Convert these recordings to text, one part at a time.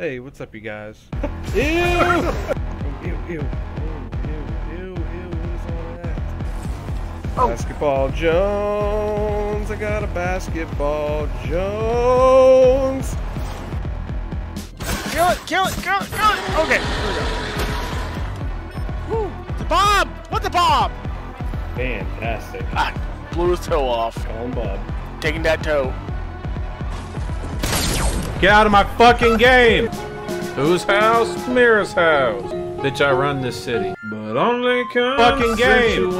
Hey, what's up, you guys? Ew! Ew, ew, ew. What is all that? Oh. Basketball Jones! I got a basketball Jones! Kill it! Kill it! Kill it! Kill it! Okay, here we go. Woo. The bomb! What the bomb? Fantastic. Ah, blew his toe off. Call him Bob. Taking that toe. Get out of my fucking game! Whose house? Mira's house. Bitch, I run this city. But only fucking game.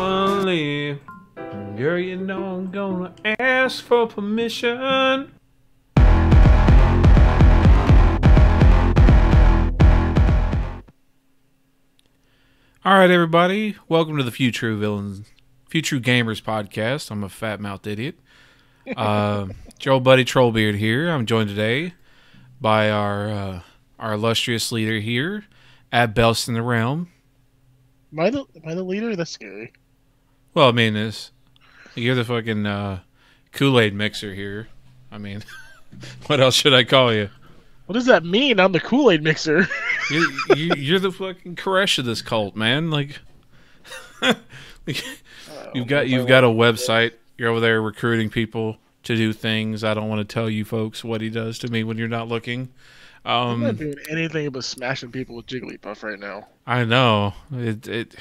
Girl, you know I'm gonna ask for permission. Alright, everybody. Welcome to the FewTrueGamers podcast. I'm a fat-mouthed idiot. Joe Buddy TrollBeard here. I'm joined today by our illustrious leader here at BestintheRealm. Am I the leader? That's scary. Well, I mean, you're the fucking Kool-Aid mixer here. I mean, what else should I call you? What does that mean? I'm the Kool-Aid mixer. You're the fucking Koresh of this cult, man. Like, you've got a website. You're over there recruiting people to do things. I don't want to tell you folks what he does to me when you're not looking. I'm not doing anything but smashing people with Jigglypuff right now. I know. It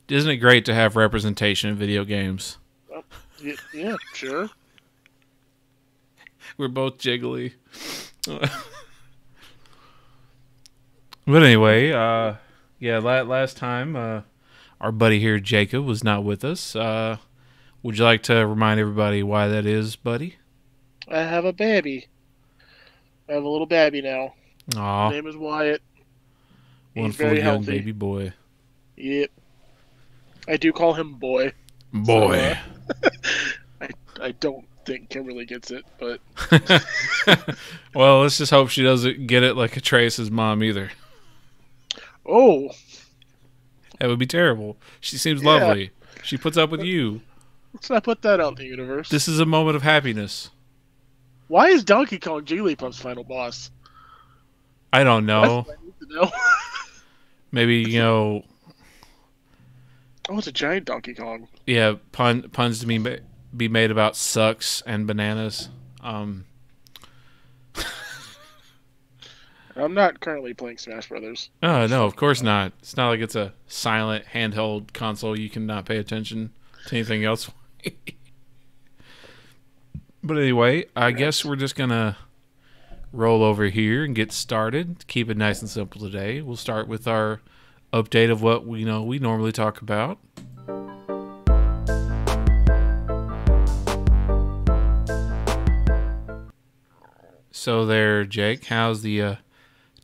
isn't it great to have representation in video games? Yeah, sure. We're both jiggly. But anyway, yeah, last time our buddy here, Jacob, was not with us. Would you like to remind everybody why that is, buddy? I have a baby. I have a little baby now. Aw. His name is Wyatt. One He's full very young healthy. baby boy. Yep. I do call him boy. Boy. So, I don't think Kimberly gets it, but... Well, let's just hope she doesn't get it like Trace's mom either. Oh. That would be terrible. She seems lovely. She puts up with you. Let's not put that out in the universe. This is a moment of happiness. Why is Donkey Kong Jigglypuff's final boss? I don't know. That's what I need to know. Maybe, you know... Oh, it's a giant Donkey Kong. Yeah, puns to be made about sucks and bananas. I'm not currently playing Smash Brothers. Oh, no, of course not. It's not like it's a silent handheld console. You cannot pay attention to anything else. But anyway, I guess we're just going to roll over here and get started. Keep it nice and simple today. We'll start with our update of what we normally talk about. So there, Jake, how's the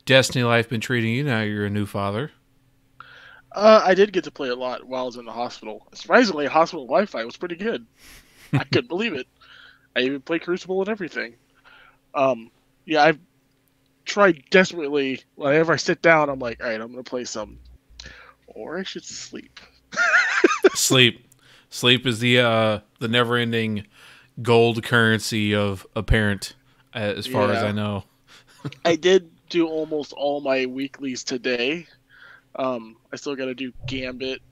Destiny life been treating you now you're a new father? I did get to play a lot while I was in the hospital. Surprisingly, hospital Wi-Fi was pretty good. I couldn't believe it. I even played Crucible and everything. Yeah, I've tried desperately. Whenever I sit down, I'm like, all right, I'm going to play some. Or I should sleep. Sleep is the never-ending gold currency of a parent, as far as I know. I did do almost all my weeklies today. I still got to do Gambit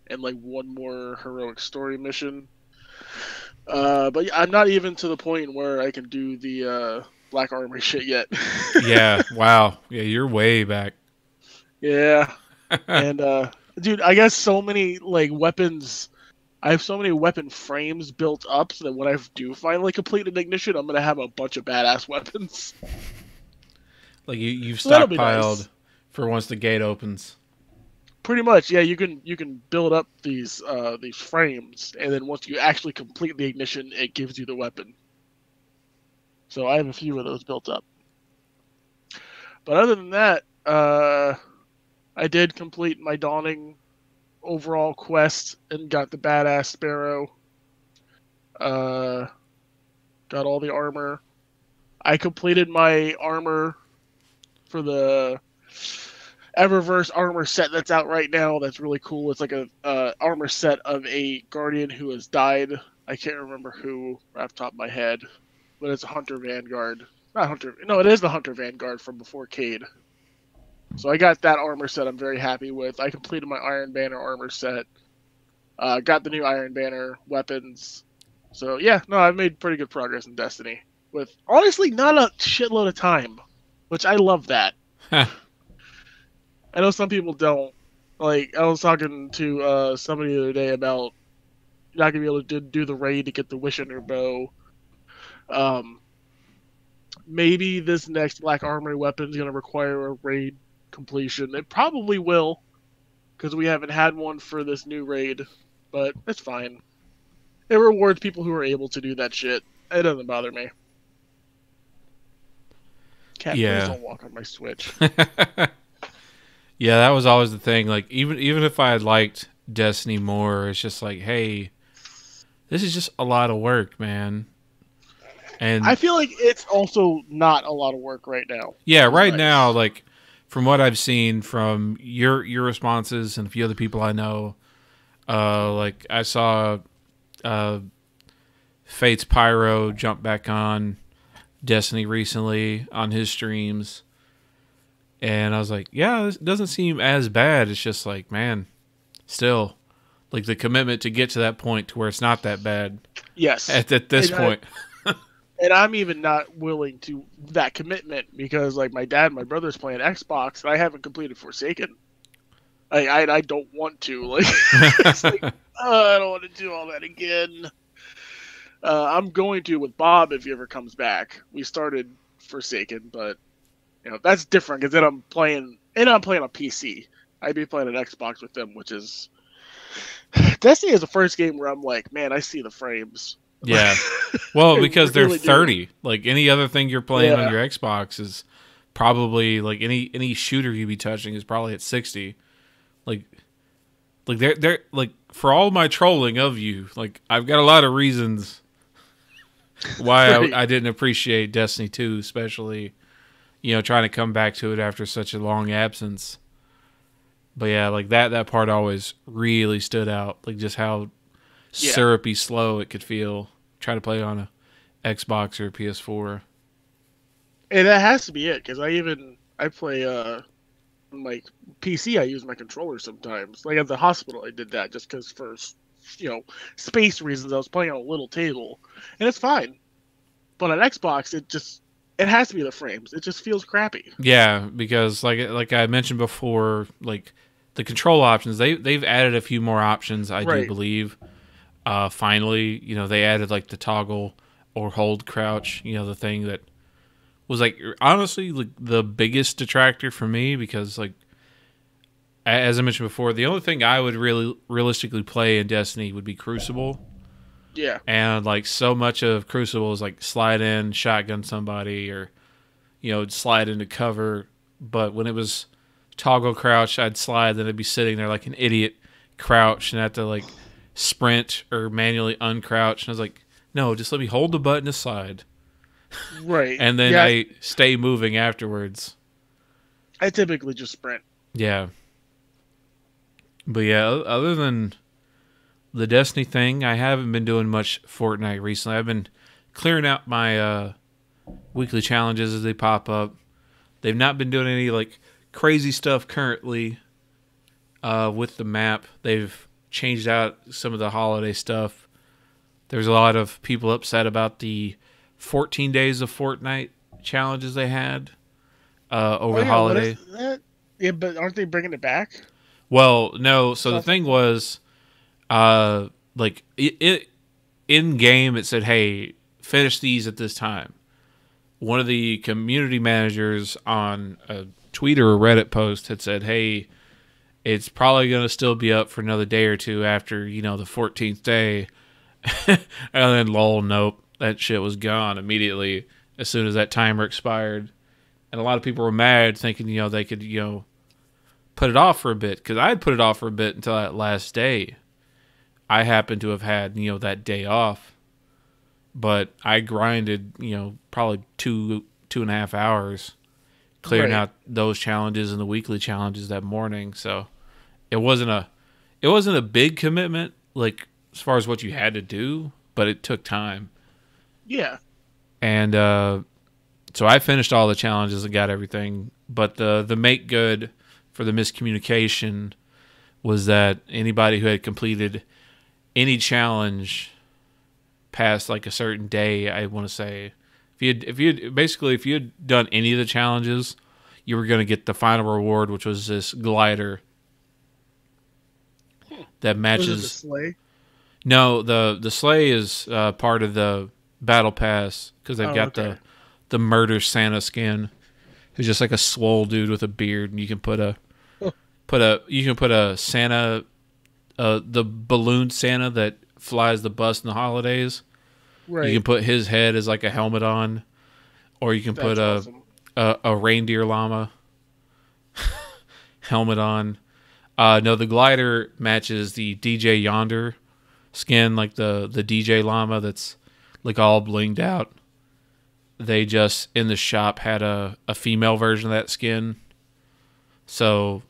and like one more heroic story mission. But yeah, I'm not even to the point where I can do the Black Armory shit yet. Yeah, wow. Yeah, you're way back. Yeah. And dude, I got so many like weapons. I have so many weapon frames built up so that when I do finally complete an ignition, I'm gonna have a bunch of badass weapons. Like you've So that'll be stockpiled nice. for once the gate opens. Pretty much, yeah. You can build up these frames, and then once you actually complete the ignition, it gives you the weapon. So I have a few of those built up. But other than that, I did complete my Dawning overall quest and got the badass Sparrow. Got all the armor. I completed my armor for the Eververse armor set that's out right now. That's really cool. It's like a armor set of a Guardian who has died. I can't remember who off the top of my head, but it's a Hunter Vanguard. not Hunter. No, it is the Hunter Vanguard from before Cade. So I got that armor set. I'm very happy with. I completed my Iron Banner armor set. Got the new Iron Banner weapons. So yeah, no, I've made pretty good progress in Destiny with honestly not a shitload of time, which I love that. I know some people don't. Like, I was talking to somebody the other day about you're not gonna be able to do the raid to get the Wish in your bow. Maybe this next Black Armory weapon is gonna require a raid completion. It probably will, because we haven't had one for this new raid, but it's fine. It rewards people who are able to do that shit. It doesn't bother me. Cat, please don't walk on my Switch. Yeah, that was always the thing. Like, even if I had liked Destiny more, it's just like, hey, this is just a lot of work, man. And I feel like it's also not a lot of work right now. Yeah, right now, like, from what I've seen from your responses and a few other people I know, like, I saw Fate's Pyro jump back on Destiny recently on his streams. And I was like, yeah, this doesn't seem as bad. It's just like, man, still, like the commitment to get to that point to where it's not that bad. Yes. At this point. And I'm even not willing to that commitment because, like, my dad and my brother's playing Xbox, and I haven't completed Forsaken. I don't want to. Like, it's like, I don't want to do all that again. I'm going to with Bob if he ever comes back. We started Forsaken, but you know that's different because then I'm playing on PC. I'd be playing an Xbox with them, which is Destiny is the first game where I'm like, man, I see the frames. Yeah, well, because they're really 30. Do. Like any other thing you're playing on your Yeah. Xbox is probably like any shooter you be touching is probably at 60. Like they're like, for all my trolling of you, like I've got a lot of reasons why Right. I didn't appreciate Destiny 2, especially, you know, trying to come back to it after such a long absence. But yeah, like that part always really stood out. Like just how syrupy slow it could feel trying to play on a Xbox or a PS4. And that has to be it because I play like PC. I use my controller sometimes. Like at the hospital, I did that just because for space reasons. I was playing on a little table, and it's fine. But on Xbox, it has to be the frames. It just feels crappy. Yeah, because like I mentioned before, like the control options, they've added a few more options. I do believe. Finally, you know, they added like the toggle or hold crouch. You know, the thing that was like honestly like the biggest detractor for me because, like, as I mentioned before, the only thing I would really realistically play in Destiny would be Crucible. Yeah. And like so much of Crucible is like slide in, shotgun somebody, or you know, slide into cover. But when it was toggle crouch, I'd slide, then I'd be sitting there like an idiot, crouch, and have to like sprint or manually uncrouch. And I was like, no, just let me hold the button to slide. Right. And then I stay moving afterwards. I typically just sprint. Yeah. But yeah, other than the Destiny thing, I haven't been doing much Fortnite recently. I've been clearing out my weekly challenges as they pop up. They've not been doing any like crazy stuff currently with the map. They've changed out some of the holiday stuff. There's a lot of people upset about the 14 days of Fortnite challenges they had over the holiday. What is that? Yeah, but aren't they bringing it back? Well, no. So the thing was, like it in game, it said, "Hey, finish these at this time." One of the community managers on a tweet or a Reddit post had said, "Hey, it's probably going to still be up for another day or two after, you know, the 14th day." And then, lol, nope, that shit was gone immediately as soon as that timer expired. And a lot of people were mad, thinking, you know, they could, you know, put it off for a bit, because I had put it off for a bit until that last day. I happened to have had, you know, that day off, but I grinded, you know, probably 2.5 hours clearing out those challenges and the weekly challenges that morning. So it wasn't a big commitment, like as far as what you had to do, but it took time. Yeah. And So I finished all the challenges and got everything. But the make good for the miscommunication was that anybody who had completed any challenge past like a certain day, I want to say, if you had done any of the challenges, you were going to get the final reward, which was this glider that matches. Was it the sleigh? No, the sleigh is part of the battle pass because they've got the murder Santa skin, who's just like a swole dude with a beard, and you can put a Santa, the balloon Santa that flies the bus in the holidays. Right. You can put his head as like a helmet on, or you can put a reindeer llama helmet on. No, the glider matches the DJ Yonder skin, like the DJ llama that's like all blinged out. They just in the shop had a female version of that skin, so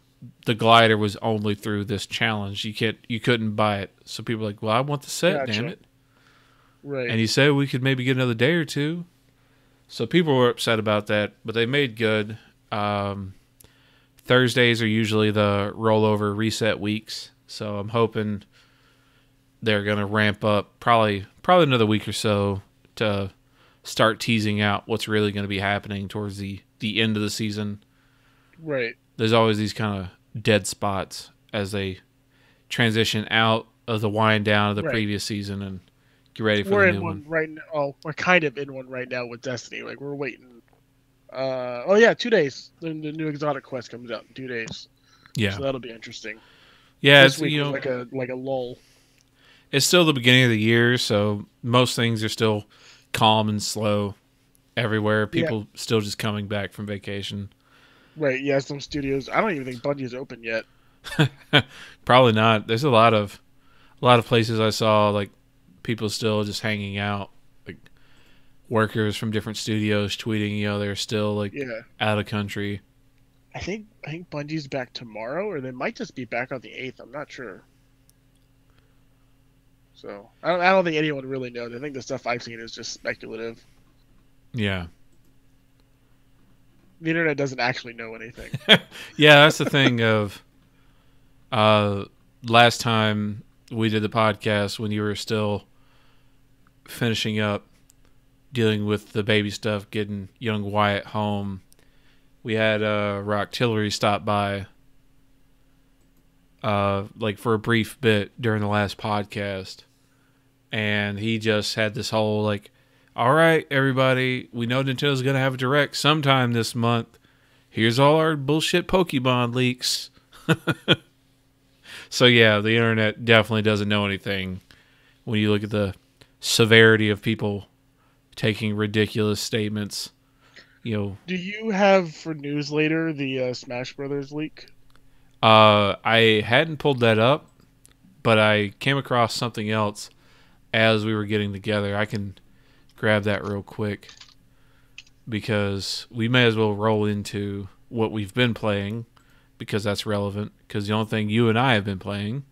the glider was only through this challenge. You couldn't buy it. So people were like, well, I want the set, damn it. Right. And he said we could maybe get another day or two. So people were upset about that, but they made good. Thursdays are usually the rollover reset weeks, so I'm hoping they're going to ramp up probably another week or so to start teasing out what's really going to be happening towards the end of the season. Right. There's always these kind of dead spots as they transition out of the wind down of the previous season and get ready for the new one. Right now. Oh, we're kind of in one right now with Destiny. Like we're waiting. 2 days. The new exotic quest comes out in 2 days. Yeah. So that'll be interesting. Yeah, this week was like a lull. It's still the beginning of the year, so most things are still calm and slow everywhere. People still just coming back from vacation. Right, yeah, some studios. I don't even think Bungie's open yet. Probably not. There's a lot of places I saw like people still just hanging out, like workers from different studios tweeting, they're still like out of country. I think Bungie's back tomorrow, or they might just be back on the 8th. I'm not sure. So I don't think anyone really knows. I think the stuff I've seen is just speculative. Yeah. The internet doesn't actually know anything. Yeah, that's the thing of last time we did the podcast when you were still finishing up dealing with the baby stuff, getting young Wyatt home. We had Rocktillery stop by like for a brief bit during the last podcast. And he just had this whole like, all right, everybody, we know Nintendo's going to have a direct sometime this month. Here's all our bullshit Pokemon leaks. So yeah, the internet definitely doesn't know anything when you look at the severity of people taking ridiculous statements. Do you have for news later the Smash Brothers leak? I hadn't pulled that up, but I came across something else as we were getting together. I can grab that real quick because we may as well roll into what we've been playing because that's relevant, because the only thing you and I have been playing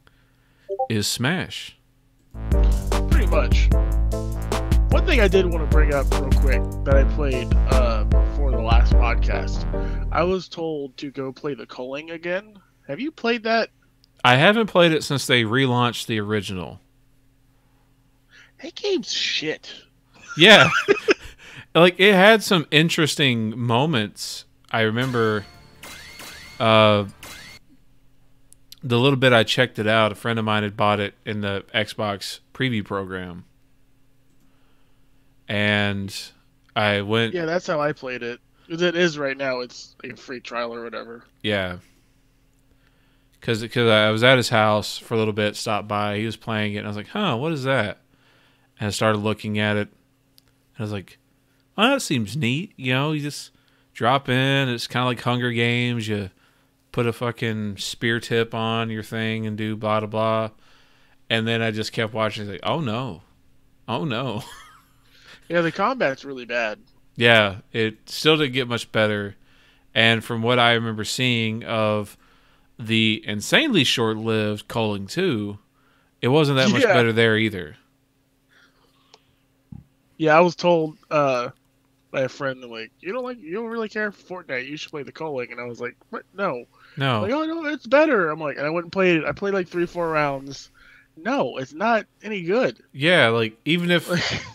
is Smash. Pretty much. One thing I did want to bring up real quick that I played before the last podcast, I was told to go play the culling again. Have you played that? I haven't played it since they relaunched the original. That game's shit. Yeah. Like, it had some interesting moments. I remember the little bit I checked it out, a friend of mine had bought it in the Xbox preview program. And I went... Yeah, that's how I played it. It is right now. It's like a free trial or whatever. Yeah. Because I was at his house for a little bit, stopped by. He was playing it, and I was like, what is that? And I started looking at it, and I was like, oh, that seems neat. You just drop in. It's kind of like Hunger Games. You put a fucking spear tip on your thing and do blah, blah, blah. And then I just kept watching. Like, oh, no. Oh, no. Yeah, the combat's really bad. Yeah, it still didn't get much better. And from what I remember seeing of the insanely short-lived Culling 2, it wasn't that much better there either. Yeah, I was told by a friend. And like, you don't really care for Fortnite. You should play the calling. And I was like, what? No. No. Like, oh no, it's better. I'm like, and I went and played it. I played like 3-4 rounds. No, it's not any good. Yeah, like even if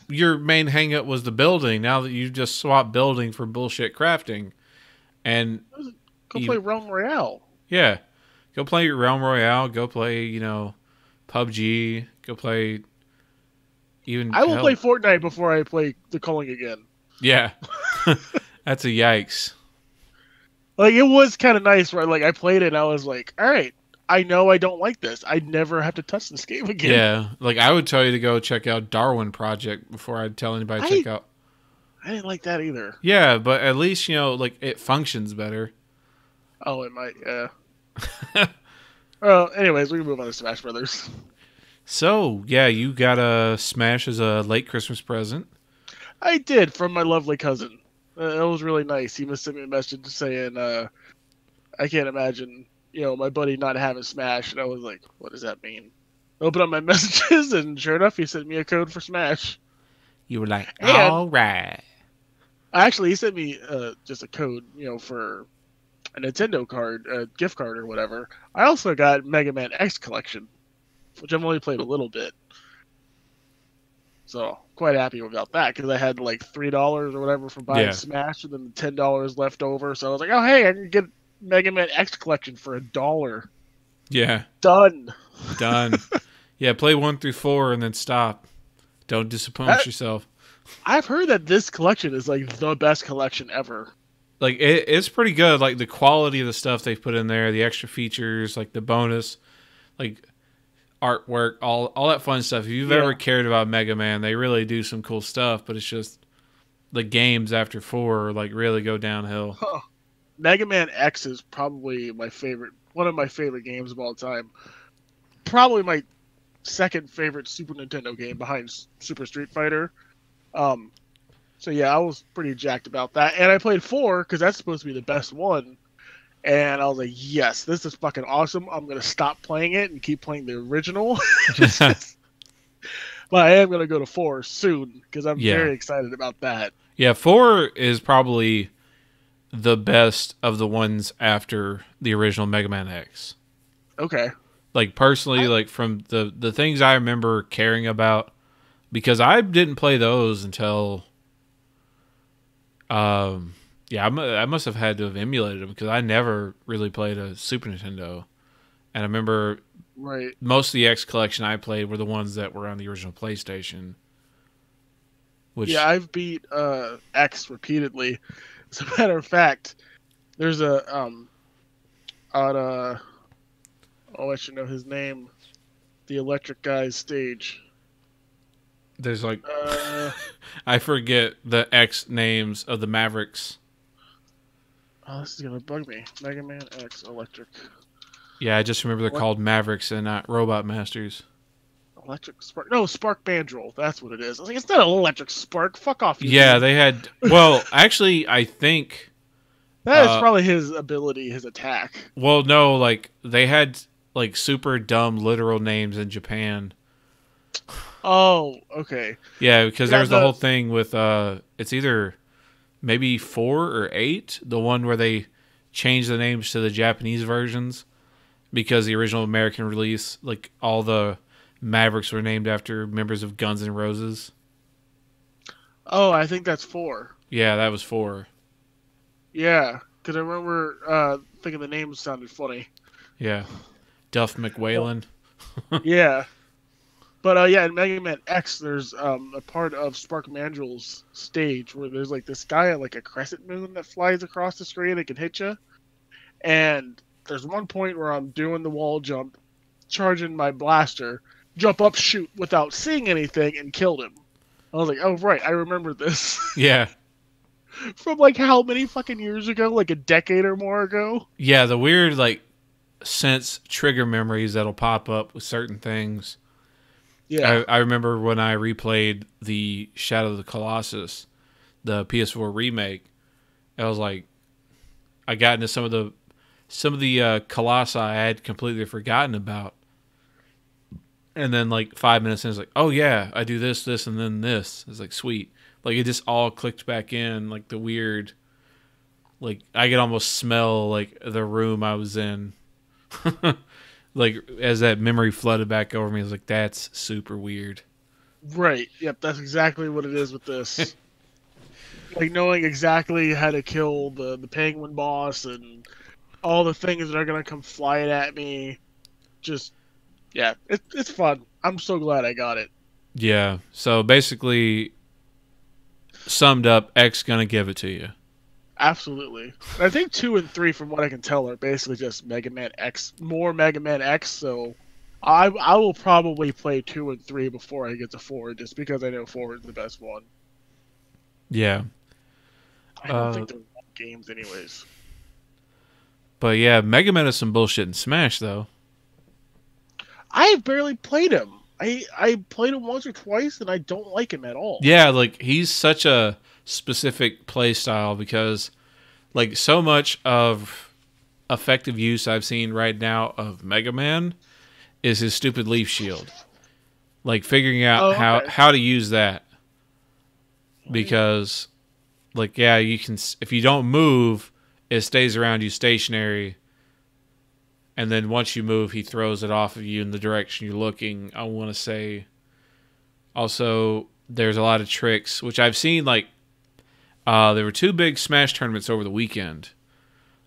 your main hangup was the building, now that you just swap building for bullshit crafting, and Go play Realm Royale. Yeah, go play Realm Royale. Go play, PUBG. Go play. Even I will play Fortnite before I play the calling again. Yeah, that's a yikes. Like, it was kind of nice, right? Like, I played it and I was like, all right, I know I don't like this. I'd never have to touch this game again. Yeah, like I would tell you to go check out Darwin Project before I'd tell anybody to check out. I didn't like that either. Yeah, but at least, like it functions better. Oh, it might, yeah. Well, anyways, we can move on to Smash Brothers. So, yeah, you got a Smash as a late Christmas present. I did, from my lovely cousin. It was really nice. He must send me a message saying, I can't imagine, my buddy not having Smash. And I was like, what does that mean? I opened up my messages, and sure enough, he sent me a code for Smash. You were like, all right. Actually, he sent me just a code, for a Nintendo card, a gift card or whatever. I also got Mega Man X Collection, which I've only played a little bit. So, quite happy about that, because I had like $3 or whatever for buying Smash, and then $10 left over. So I was like, oh, hey, I can get Mega Man X Collection for $1. Yeah. Done. Yeah, play 1 through 4 and then stop. Don't disappoint yourself. I've heard that this collection is like the best collection ever. Like, it's pretty good. Like, the quality of the stuff they've put in there, the extra features, like the bonus, like artwork, all that fun stuff. If you've ever cared about Mega Man, they really do some cool stuff, but it's just the games after 4 like really go downhill. Huh. Mega Man X is probably one of my favorite games of all time. Probably my second favorite Super Nintendo game behind Super Street Fighter. So yeah, I was pretty jacked about that. And I played 4 because that's supposed to be the best one. And I was like, yes, this is fucking awesome. I'm going to stop playing it and keep playing the original. But I am going to go to 4 soon because I'm very excited about that. Yeah, 4 is probably the best of the ones after the original Mega Man X. Okay. Like, personally, like from the things I remember caring about, because I didn't play those until... I must have had to have emulated them because I never really played a Super Nintendo. And I remember most of the X collection I played were the ones that were on the original PlayStation. Yeah, I've beat X repeatedly. As a matter of fact, there's I should know his name. The Electric Guy's stage. There's like... I forget the X names of the Mavericks. Oh, this is going to bug me. Mega Man X Electric. Yeah, I just remember they're called Mavericks and not Robot Masters. Electric Spark. No, Spark Mandrill. That's what it is. I was like, it's not an Electric Spark. Fuck off. Yeah, they had... Well, actually, I think... That is probably his ability, his attack. Well, no, like, they had, like, super dumb literal names in Japan. Oh, okay. Yeah, because there's the whole thing with, it's either maybe 4 or 8, the one where they changed the names to the Japanese versions, because the original American release, like, all the Mavericks were named after members of Guns N' Roses. Oh, I think that's 4. Yeah, that was 4. Yeah, because I remember thinking the names sounded funny. Yeah. Duff McWhalen. Yeah. But in Mega Man X, there's a part of Spark Mandrill's stage where there's like this guy at like a crescent moon that flies across the screen and can hit you. And there's one point where I'm doing the wall jump, charging my blaster, jump up, shoot without seeing anything, and killed him. I was like, oh right, I remember this. Yeah. From like how many fucking years ago? Like a decade or more ago? Yeah, the weird like sense trigger memories that'll pop up with certain things. Yeah, I remember when I replayed the Shadow of the Colossus, the PS4 remake. I was like, I got into some of the Colossi I had completely forgotten about, and then like 5 minutes in, it's like, oh yeah, I do this, and then this. It's like sweet. Like it just all clicked back in, like the weird, like I could almost smell like the room I was in. Like as that memory flooded back over me, I was like, that's super weird. Right. Yep. That's exactly what it is with this. Like knowing exactly how to kill the penguin boss and all the things that are gonna come flying at me. Just yeah, it's fun. I'm so glad I got it. Yeah. So basically, summed up, X gonna give it to you. Absolutely. I think 2 and 3, from what I can tell, are basically just Mega Man X, more Mega Man X. So I will probably play 2 and 3 before I get to 4, just because I know 4 is the best one. Yeah. I don't think they're games anyways. But yeah, Mega Man is some bullshit in Smash though. I barely played him. I played him once or twice, and I don't like him at all. Yeah, like he's such a specific play style because like so much of effective use I've seen right now of Mega Man is his stupid leaf shield. Like figuring out how to use that. Because like yeah, you can if you don't move, it stays around you stationary. And then once you move, he throws it off of you in the direction you're looking. I want to say also there's a lot of tricks which I've seen like there were 2 big Smash tournaments over the weekend.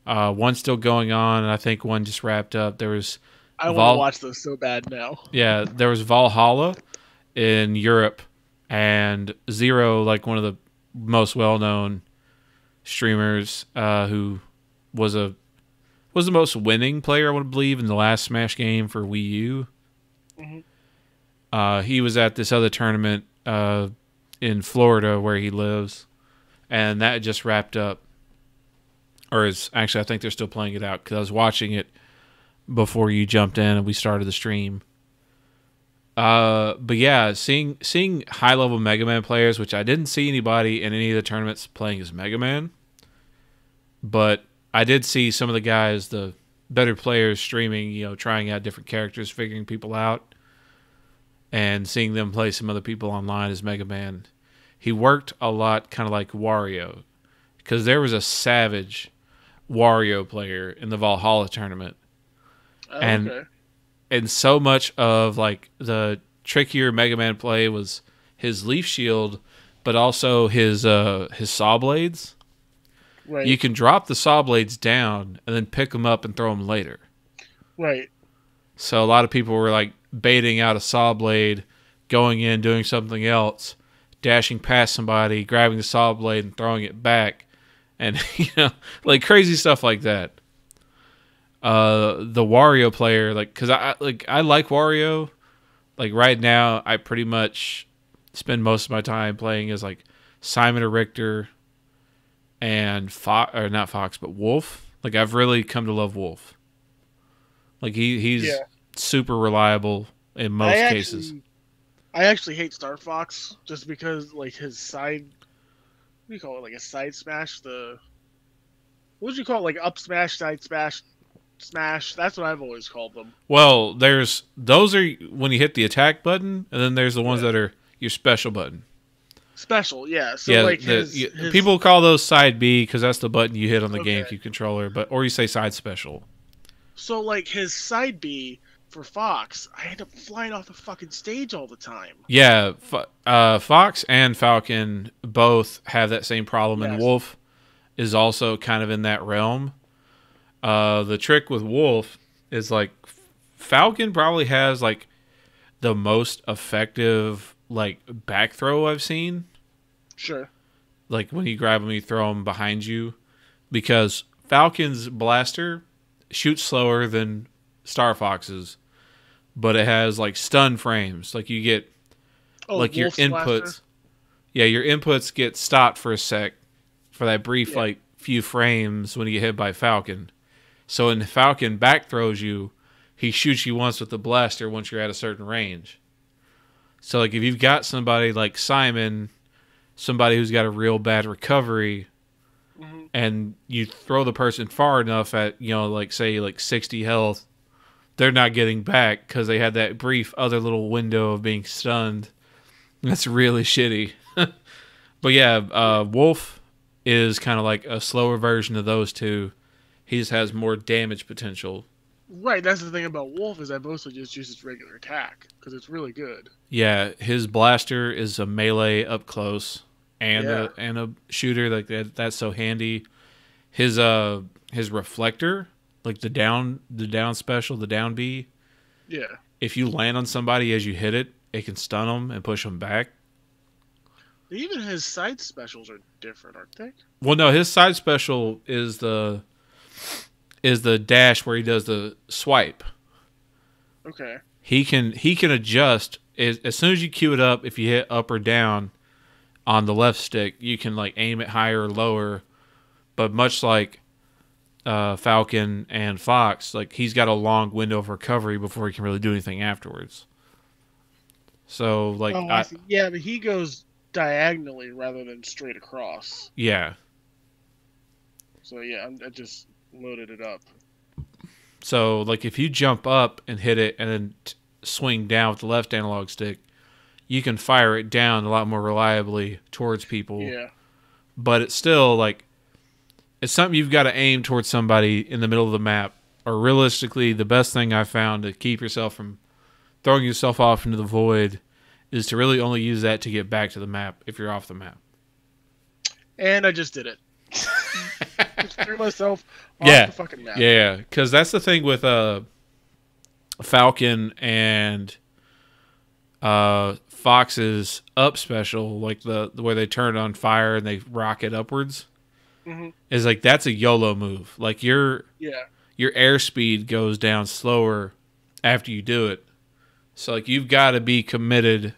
One still going on, and I think one just wrapped up. There was I want to watch those so bad now. Yeah, there was Valhalla in Europe, and Zero, like one of the most well-known streamers, who was the most winning player, I would believe, in the last Smash game for Wii U. Mm-hmm. He was at this other tournament in Florida where he lives. And that just wrapped up. Or is actually, I think they're still playing it out because I was watching it before you jumped in and we started the stream. But yeah, seeing high-level Mega Man players, which I didn't see anybody in any of the tournaments playing as Mega Man. But I did see some of the guys, the better players streaming, you know, trying out different characters, figuring people out. And seeing them play some other people online as Mega Man. He worked a lot kind of like Wario, because there was a savage Wario player in the Valhalla tournament. Oh, okay. And so much of like the trickier Mega Man play was his leaf shield, but also his saw blades. Right. You can drop the saw blades down and then pick them up and throw them later. Right. So a lot of people were like baiting out a saw blade, going in, doing something else, dashing past somebody, grabbing the saw blade and throwing it back, and you know, like crazy stuff like that. The Wario player, like, cause I like Wario. Like right now, I pretty much spend most of my time playing as like Simon or Richter and not Fox, but Wolf. Like I've really come to love Wolf. Like he's super reliable in most cases. I actually hate Star Fox just because like his side, what do you call it? Like a side smash. What would you call it? Like up smash, side smash. That's what I've always called them. Well, those are when you hit the attack button, and then there's the ones that are your special button. Special, yeah. So like people call those side B because that's the button you hit on the GameCube controller, or you say side special. So like his side B for Fox, I end up flying off the fucking stage all the time. Yeah, Fox and Falcon both have that same problem, and Wolf is also kind of in that realm. The trick with Wolf is like Falcon probably has like the most effective like back throw I've seen. Sure. Like when you grab him, you throw him behind you, because Falcon's blaster shoots slower than Star Fox's, but it has like stun frames. Like you get like your inputs. Blaster? Yeah, your inputs get stopped for a sec for that brief like few frames when you get hit by Falcon. So when Falcon back throws you, he shoots you once with the blaster once you're at a certain range. So like if you've got somebody like Simon, somebody who's got a real bad recovery, and you throw the person far enough at, you know, like say like 60 health, they're not getting back because they had that brief other little window of being stunned. That's really shitty. But yeah, Wolf is kind of like a slower version of those two. He just has more damage potential. Right, that's the thing about Wolf is I mostly just use his regular attack because it's really good. Yeah, his blaster is a melee up close and a shooter like that's so handy. His reflector, like the down special, the down B. Yeah. If you land on somebody as you hit it, it can stun them and push them back. Even his side specials are different, aren't they? Well, no, his side special is the dash where he does the swipe. Okay. He can adjust as soon as you queue it up. If you hit up or down on the left stick, you can like aim it higher or lower. But much like Falcon and Fox, like he's got a long window of recovery before he can really do anything afterwards. So like, yeah, but he goes diagonally rather than straight across. Yeah. So yeah, I just loaded it up. So like if you jump up and hit it and then swing down with the left analog stick, you can fire it down a lot more reliably towards people. Yeah. But it's still like it's something you've got to aim towards somebody in the middle of the map. Or realistically, the best thing I found to keep yourself from throwing yourself off into the void is to really only use that to get back to the map if you're off the map. And I just did it. Just threw myself off the fucking map. Yeah, because that's the thing with Falcon and Fox's up special, like the way they turn on fire and they rocket upwards. Mm-hmm. Is like that's a YOLO move. Like your airspeed goes down slower after you do it. So like you've got to be committed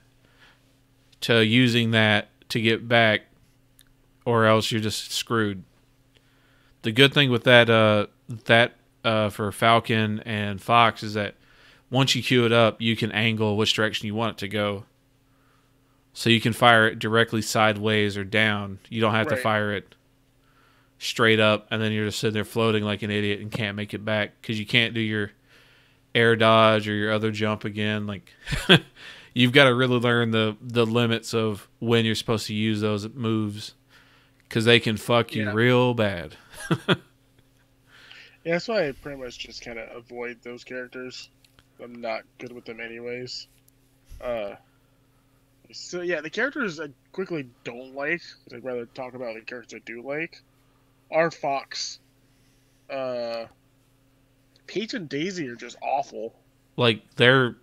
to using that to get back, or else you're just screwed. The good thing with that for Falcon and Fox is that once you queue it up, you can angle which direction you want it to go. So you can fire it directly sideways or down. You don't have to fire it straight up, and then you're just sitting there floating like an idiot and can't make it back because you can't do your air dodge or your other jump again. Like you've got to really learn the limits of when you're supposed to use those moves because they can fuck you real bad. Yeah, that's why I pretty much just kind of avoid those characters. I'm not good with them anyways. So yeah, the characters I quickly don't like, I'd rather talk about the characters I do like, are Fox. Peach and Daisy are just awful. Like they're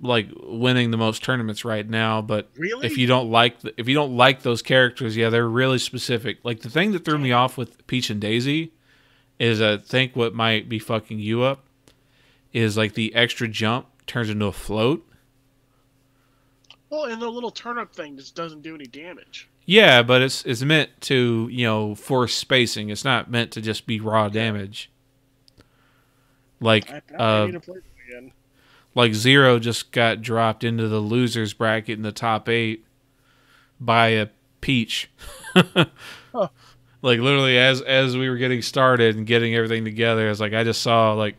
like winning the most tournaments right now, but really? if you don't like those characters, yeah, they're really specific. Like the thing that threw me off with Peach and Daisy is I think what might be fucking you up is like the extra jump turns into a float. Well, and the little turnip thing just doesn't do any damage. Yeah, but it's meant to, force spacing. It's not meant to just be raw damage. Like I need to play them again. Like Zero just got dropped into the losers bracket in the top 8 by a Peach. Huh. Like literally as we were getting started and getting everything together, I was like, I just saw like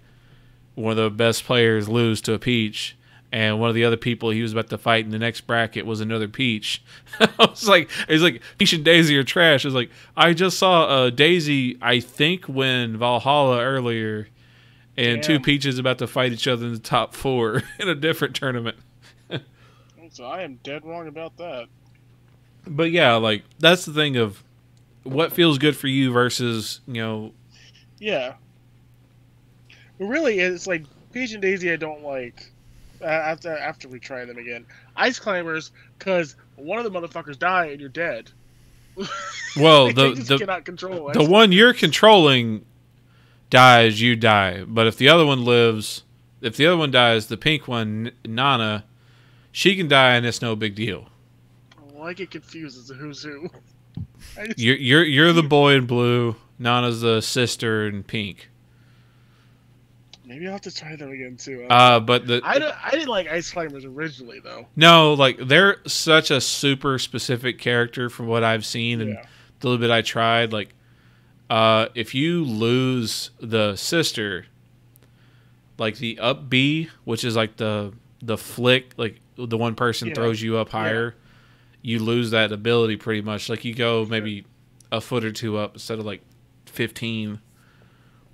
one of the best players lose to a Peach, and one of the other people he was about to fight in the next bracket was another Peach. I was like, he's like, Peach and Daisy are trash. I was like, I just saw Daisy, I think, win Valhalla earlier, and two Peaches about to fight each other in the top 4 in a different tournament. So I am dead wrong about that. But yeah, like that's the thing of what feels good for you versus, Yeah. But really, it's like Peach and Daisy I don't like. After we try them again. Ice Climbers, because one of the motherfuckers die and you're dead. Well, like, the cannot control the one you're controlling dies, you die. But if the other one lives, if the other one dies, the pink one, Nana, she can die and it's no big deal. Well, I get confused as to who's who. You're the boy in blue. Nana's the sister in pink. Maybe I'll have to try them again too. But I didn't like Ice Climbers originally though. No, like they're such a super specific character from what I've seen and the little bit I tried. Like, if you lose the sister, like the up B, which is like the flick, like the one person throws you up higher. you lose that ability pretty much. Like you go maybe a foot or two up instead of like 15.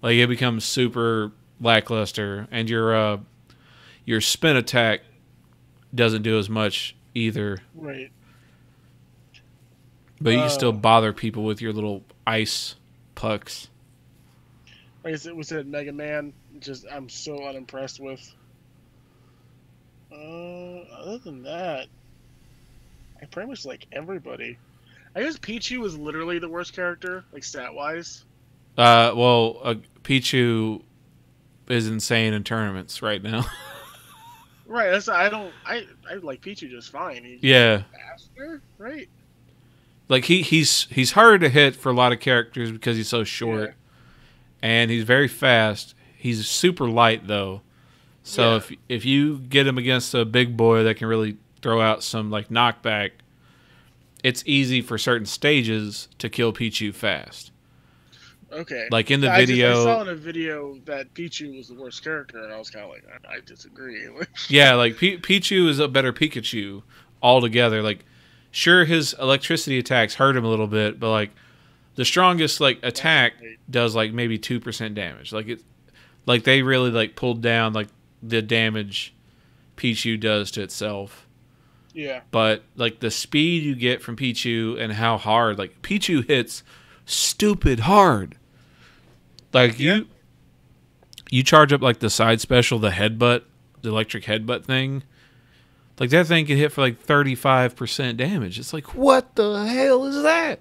Like it becomes super lackluster, and your spin attack doesn't do as much either. Right. But you can still bother people with your little ice pucks. Like I said, we said Mega Man. Just I'm so unimpressed with. Other than that, I pretty much like everybody. I guess Pichu was literally the worst character, like stat wise. Pichu is insane in tournaments right now. Right. That's I like Pichu just fine. He's faster, right? Like he's harder to hit for a lot of characters because he's so short, and he's very fast. He's super light though, so if you get him against a big boy that can really throw out some like knockback, it's easy for certain stages to kill Pichu fast. Okay. Like in the video, I saw in a video that Pichu was the worst character, and I was kind of like, I disagree. Yeah, like Pichu is a better Pikachu altogether. Like, sure, his electricity attacks hurt him a little bit, but like the strongest like attack does like maybe 2% damage. Like they really like pulled down like the damage Pichu does to itself. Yeah. But like the speed you get from Pichu and how hard, like Pichu hits stupid hard. Like you charge up like the side special, the headbutt, the electric headbutt thing. Like that thing can hit for like 35% damage. It's like, what the hell is that?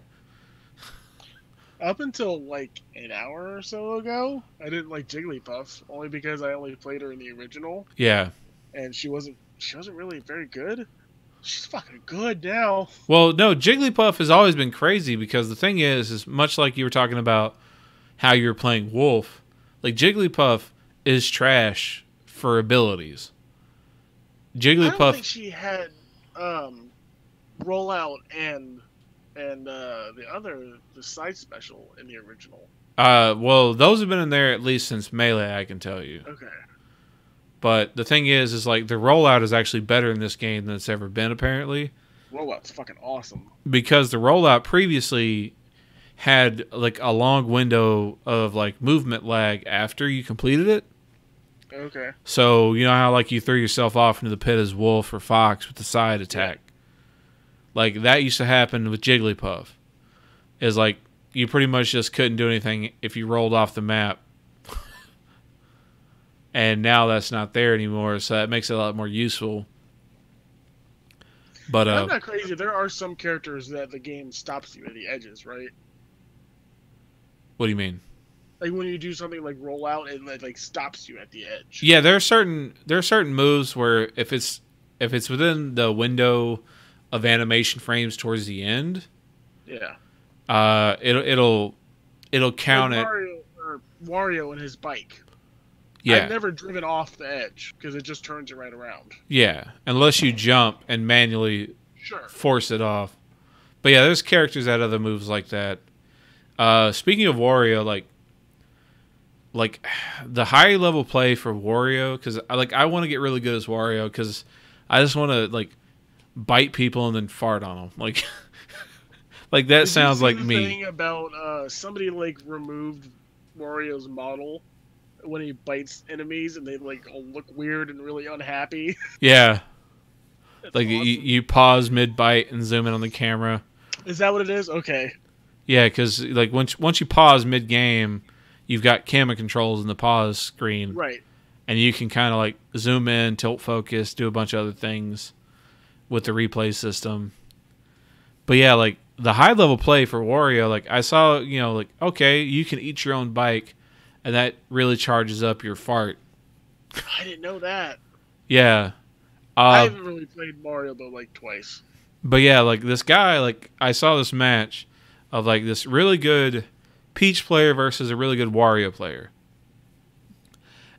Up until like an hour or so ago, I didn't like Jigglypuff only because I only played her in the original. Yeah. And she wasn't really very good. She's fucking good now. Well, no, Jigglypuff has always been crazy because the thing is much like you were talking about how you were playing Wolf, like Jigglypuff is trash for abilities. Jigglypuff. I don't think she had rollout and the side special in the original. Well, those have been in there at least since Melee, I can tell you. Okay. But the thing is like the rollout is actually better in this game than it's ever been, apparently. Rollout's fucking awesome. Because the rollout previously had like a long window of like movement lag after you completed it. Okay. So you know how like you threw yourself off into the pit as Wolf or Fox with the side attack. Yeah. Like that used to happen with Jigglypuff. Is like you pretty much just couldn't do anything if you rolled off the map. And now that's not there anymore, so that makes it a lot more useful. But I'm not crazy. There are some characters that the game stops you at the edges, right? What do you mean? Like when you do something like roll out, it like stops you at the edge. Yeah, there are certain moves where if it's within the window of animation frames towards the end, it'll count like it. Wario and his bike. Yeah. I've never driven off the edge because it just turns you right around. Yeah, unless you jump and manually force it off. But yeah, there's characters that have other moves like that. Speaking of Wario, like the high level play for Wario, because I want to get really good as Wario because I just want to like bite people and then fart on them. Like that sounds like me. Thing about somebody like removed Wario's model when he bites enemies and they like all look weird and really unhappy. Yeah. Like awesome. you pause mid bite and zoom in on the camera. Is that what it is? Okay. Yeah, because like once you pause mid game, you've got camera controls in the pause screen, right? And you can kind of like zoom in, tilt focus, do a bunch of other things with the replay system. But yeah, like the high level play for Wario, like I saw, like okay, you can eat your own bike. And that really charges up your fart. I didn't know that. Yeah. I haven't really played Mario, though, like, twice. But yeah, like, this guy, like, I saw this match of, like, this really good Peach player versus a really good Wario player.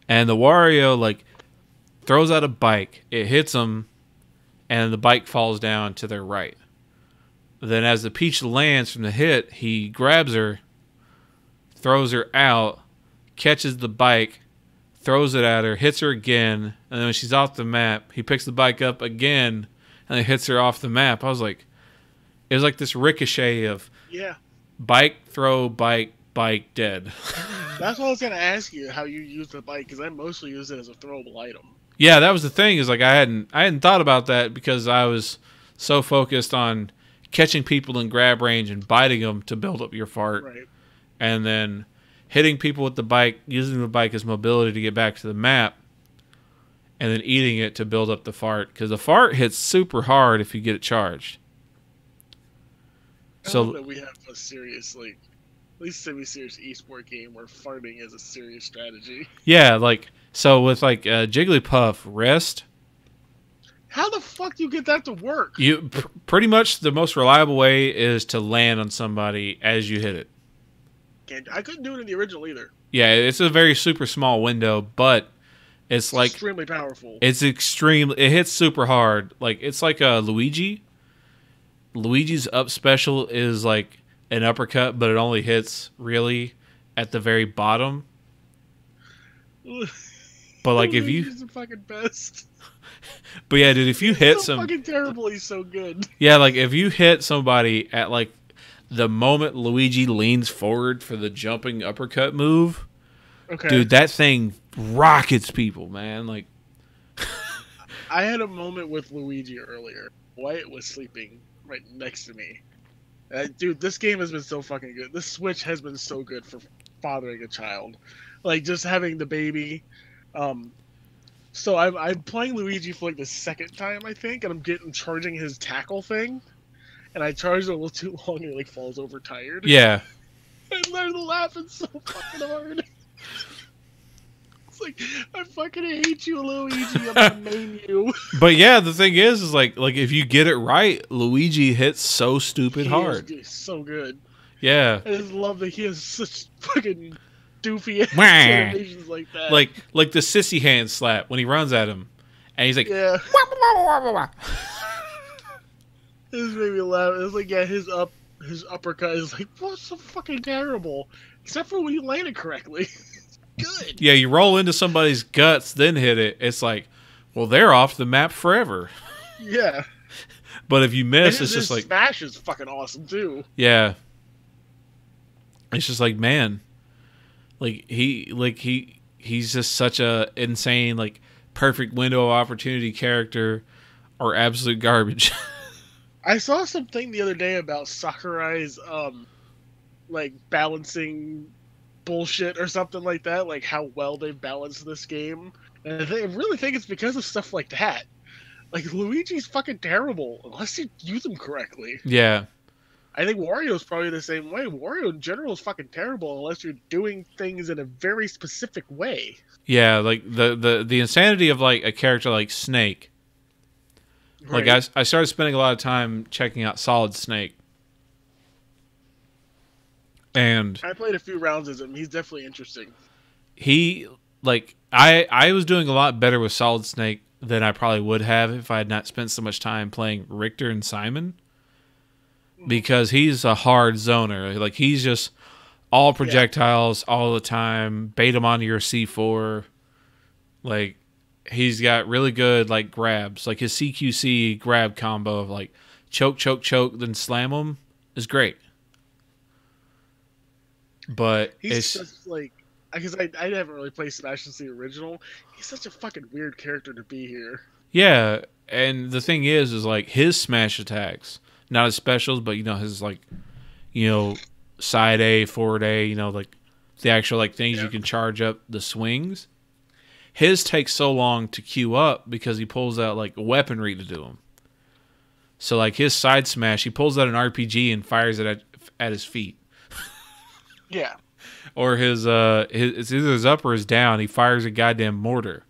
And the Wario, like, throws out a bike. It hits him, and the bike falls down to their right. Then as the Peach lands from the hit, he grabs her, throws her out, catches the bike, throws it at her, hits her again, and then when she's off the map, he picks the bike up again and then hits her off the map. I was like, It was like this ricochet of Yeah. bike, throw, bike, bike, dead. That's what I was gonna ask you, how you use the bike, because I mostly use it as a throwable item. Yeah, that was the thing. Is like I hadn't thought about that because I was so focused on catching people in grab range and biting them to build up your fart, Right. and then hitting people with the bike, using the bike as mobility to get back to the map, and then eating it to build up the fart, because the fart hits super hard if you get it charged. I love that we have a serious, like, at least semi-serious esport game where farting is a serious strategy. Yeah, like, so with like Jigglypuff rest, How the fuck do you get that to work? you pretty much the most reliable way is to land on somebody as you hit it. I couldn't do it in the original either. Yeah, it's a very super small window, but it's like extremely powerful. It's extreme. It hits super hard. Like it's like a Luigi. Luigi's up special is like an uppercut, but it only hits really at the very bottom. But like if you, Luigi's the fucking best. but yeah, dude, if you hit so fucking terrible, he's so good. Yeah, like if you hit somebody at like the moment Luigi leans forward for the jumping uppercut move, okay, dude, that thing rockets people, man. Like, I had a moment with Luigi earlier. Wyatt was sleeping right next to me. Dude, this game has been so fucking good. This Switch has been so good for fathering a child. Like, just having the baby. So I'm playing Luigi for like the second time, I think, and I'm charging his tackle thing. And I charged it a little too long and he like falls over tired. yeah. And they're laughing so fucking hard. It's like, I fucking hate you, Luigi. I'm gonna maim you. But yeah, the thing is like if you get it right, Luigi hits so stupid hard. He's so good. Yeah. I just love that he has such fucking doofy animations like that. Like the sissy hand slap when he runs at him, and he's like, yeah. This made me laugh. It was like, yeah, his uppercut is like, what's so fucking terrible? Except for when you land it correctly. Good. Yeah, you roll into somebody's guts, then hit it. It's like, well, they're off the map forever. Yeah. But if you miss, and it's just like smash is fucking awesome too. Yeah. It's just like, man, he's just such a insane, like, perfect window of opportunity character, or absolute garbage. I saw something the other day about Sakurai's like balancing bullshit or something like that, like how well they've balanced this game. And I really think it's because of stuff like that. Like, Luigi's fucking terrible unless you use him correctly. Yeah. I think Wario's probably the same way. Wario in general is fucking terrible unless you're doing things in a very specific way. Yeah, like the insanity of like a character like Snake. Right. Like I started spending a lot of time checking out Solid Snake. And I played a few rounds as him. He's definitely interesting. he, like, I was doing a lot better with Solid Snake than I probably would have if I had not spent so much time playing Richter and Simon. Because he's a hard zoner. Like, he's just all projectiles all the time. Bait him onto your C4. Like, he's got really good, like, grabs. Like, his CQC grab combo of, like, choke, choke, choke, then slam him is great. But He's just like, because I haven't really played Smash since the original. He's such a fucking weird character to be here. Yeah, and the thing is like, his smash attacks, not his specials, but, you know, his, like, you know, side A, forward A, you know, like, the actual, like, things you can charge up the swings. His takes so long to queue up because he pulls out, like, weaponry to do them. So, like, his side smash, he pulls out an RPG and fires it at his feet. Yeah. Or his it's either his up or his down, he fires a goddamn mortar.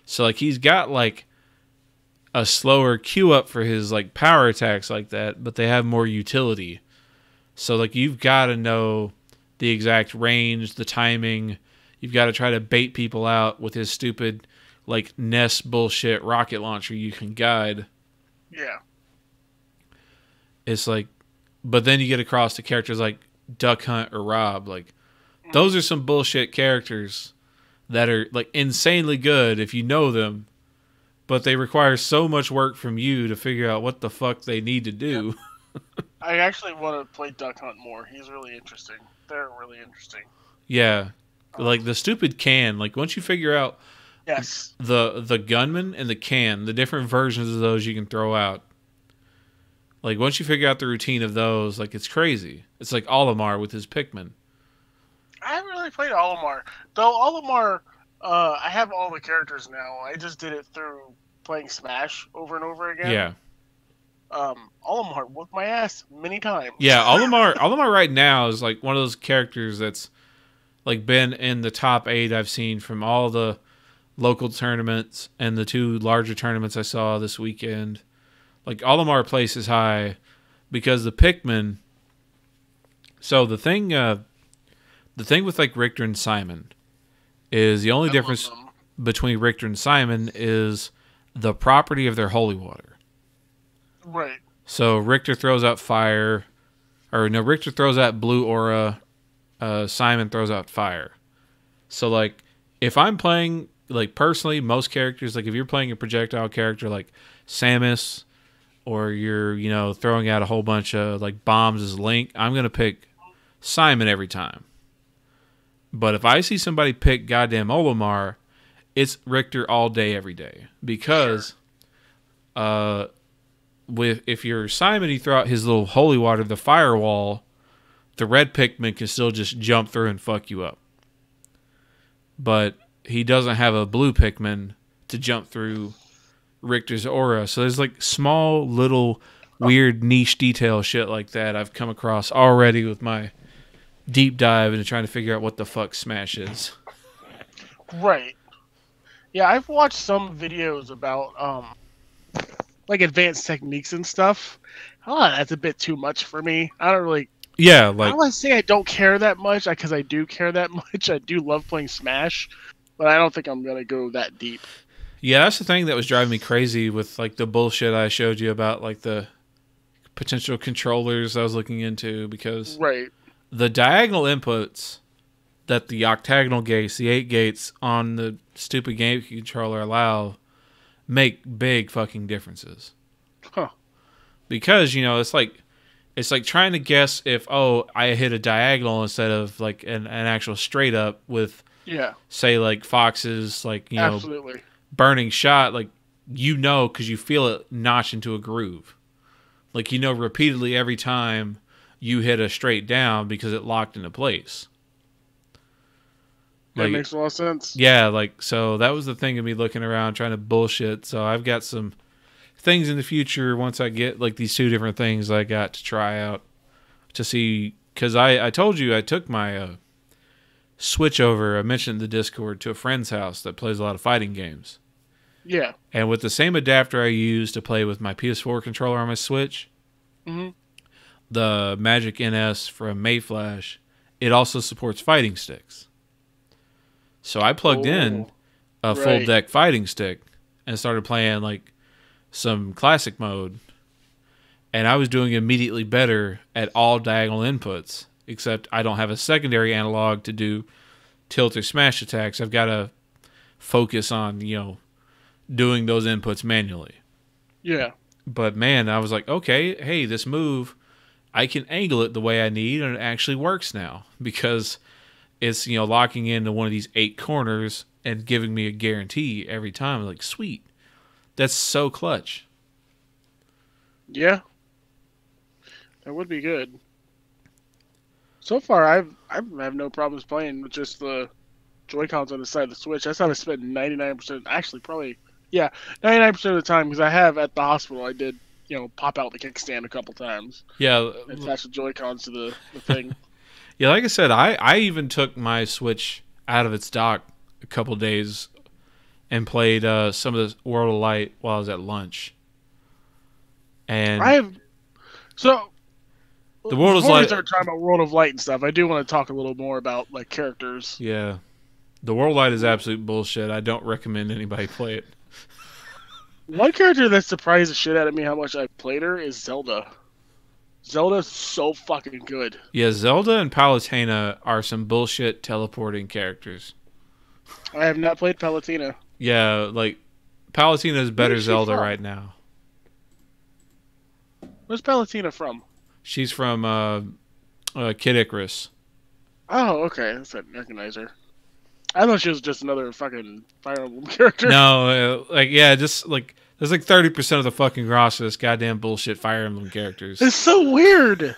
So, like, he's got, like, a slower queue up for his, like, power attacks like that, but they have more utility. So, like, you've got to know the exact range, the timing. You've got to try to bait people out with his stupid, like, Ness bullshit rocket launcher you can guide. Yeah. It's like, but then you get across to characters like Duck Hunt or Rob. Like, those are some bullshit characters that are, like, insanely good if you know them, but they require so much work from you to figure out what the fuck they need to do. I actually want to play Duck Hunt more. He's really interesting. They're really interesting. Yeah, like the stupid can. Like once you figure out Yes. the gunman and the can, the different versions of those you can throw out. Like once you figure out the routine of those, like it's crazy. It's like Olimar with his Pikmin. I haven't really played Olimar. Though Olimar, I have all the characters now. I just did it through playing Smash over and over again. Yeah. Olimar whooped my ass many times. Yeah, Olimar right now is like one of those characters that's like been in the top 8 I've seen from all the local tournaments and the 2 larger tournaments I saw this weekend. Like Olimar places high because the Pikmin. So the thing with like Richter and Simon is the only difference between Richter and Simon is the property of their holy water. Right. So Richter throws out fire, or no, Richter throws out blue aura. Simon throws out fire. So like, if I'm playing like personally, most characters, like if you're playing a projectile character like Samus, or you're throwing out a whole bunch of like bombs as Link, I'm gonna pick Simon every time. But if I see somebody pick goddamn Olimar, it's Richter all day, every day. Because if you're Simon, you throw out his little holy water, the firewall, the red Pikmin can still just jump through and fuck you up. But he doesn't have a blue Pikmin to jump through Richter's aura. So there's like small little weird niche detail shit like that I've come across already with my deep dive into trying to figure out what the fuck Smash is. Right. Yeah, I've watched some videos about like advanced techniques and stuff. That's a bit too much for me. I don't really. Yeah, like I don't want to say I don't care that much because I do care that much. I do love playing Smash, but I don't think I'm gonna go that deep. Yeah, that's the thing that was driving me crazy with like the bullshit I showed you about like the potential controllers I was looking into, because right. The diagonal inputs that the octagonal gates, the 8 gates on the stupid game controller allow, make big fucking differences. Huh. Because, it's like trying to guess if, I hit a diagonal instead of like an actual straight up with, say like Fox's, like, absolutely burning shot, like, because you feel it notch into a groove. Like, repeatedly every time you hit a straight down because it locked into place. That makes a lot of sense. Yeah, like, so that was the thing of me looking around trying to bullshit. So I've got some things in the future once I get like these 2 different things I got to try out to see. Because I told you I took my Switch over, I mentioned in the Discord, to a friend's house that plays a lot of fighting games. Yeah. And with the same adapter I use to play with my PS4 controller on my Switch, the Magic NS from Mayflash, it also supports fighting sticks. So I plugged in a full deck fighting stick and started playing like some classic mode. And I was doing immediately better at all diagonal inputs, except I don't have a secondary analog to do tilt or smash attacks. I've got to focus on, doing those inputs manually. Yeah. But man, I was like, okay, hey, this move, I can angle it the way I need, and it actually works now because it's, locking into one of these 8 corners and giving me a guarantee every time. I'm like, sweet. That's so clutch. Yeah. That would be good. So far, I have no problems playing with just the Joy-Cons on the side of the Switch. That's how I spent 99%, actually probably, 99% of the time, because I have at the hospital, I did, pop out the kickstand a couple times. Yeah. Attach the Joy-Cons to the thing. Yeah, like I said, I even took my Switch out of its dock a couple days and played some of the World of Light while I was at lunch. And the World of Light. Before we start talking about World of Light and stuff, I do want to talk a little more about like characters. Yeah, the World of Light is absolute bullshit. I don't recommend anybody play it. One character that surprised the shit out of me how much I played her is Zelda. Zelda's so fucking good. Yeah, Zelda and Palutena are some bullshit teleporting characters. I have not played Palutena. Yeah, like, Palutena is better Zelda right now. Where's Palutena from? She's from Kid Icarus. Oh, okay. I recognize her. I thought she was just another fucking Fire Emblem character. No, just like there's like 30% of the fucking roster of this goddamn bullshit Fire Emblem characters. It's so weird.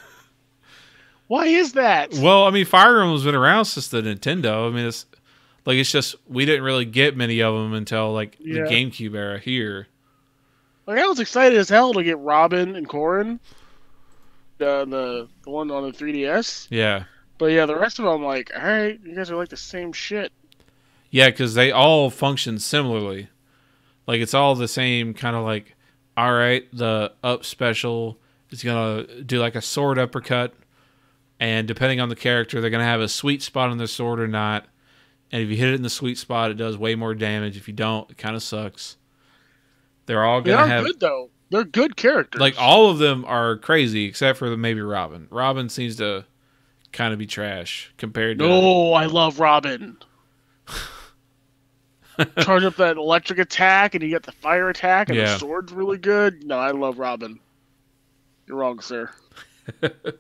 Why is that? Well, I mean, Fire Emblem's been around since the Nintendo. I mean, it's just we didn't really get many of them until like the GameCube era here. Like I was excited as hell to get Robin and Corrin, the one on the 3DS. Yeah. But yeah, the rest of them, I'm like, all right, you guys are like the same shit. Yeah, because they all function similarly. Like, it's all the same kind of like, all right, the up special is going to do like a sword uppercut. And depending on the character, they're going to have a sweet spot on their sword or not. And if you hit it in the sweet spot, it does way more damage. If you don't, it kind of sucks. They're all going to have... They're good, though. They're good characters. Like, all of them are crazy, except for maybe Robin. Robin seems to kind of be trash compared to... No, I love Robin. Charge up that electric attack, and you get the fire attack, and the sword's really good. No, I love Robin. You're wrong, sir. But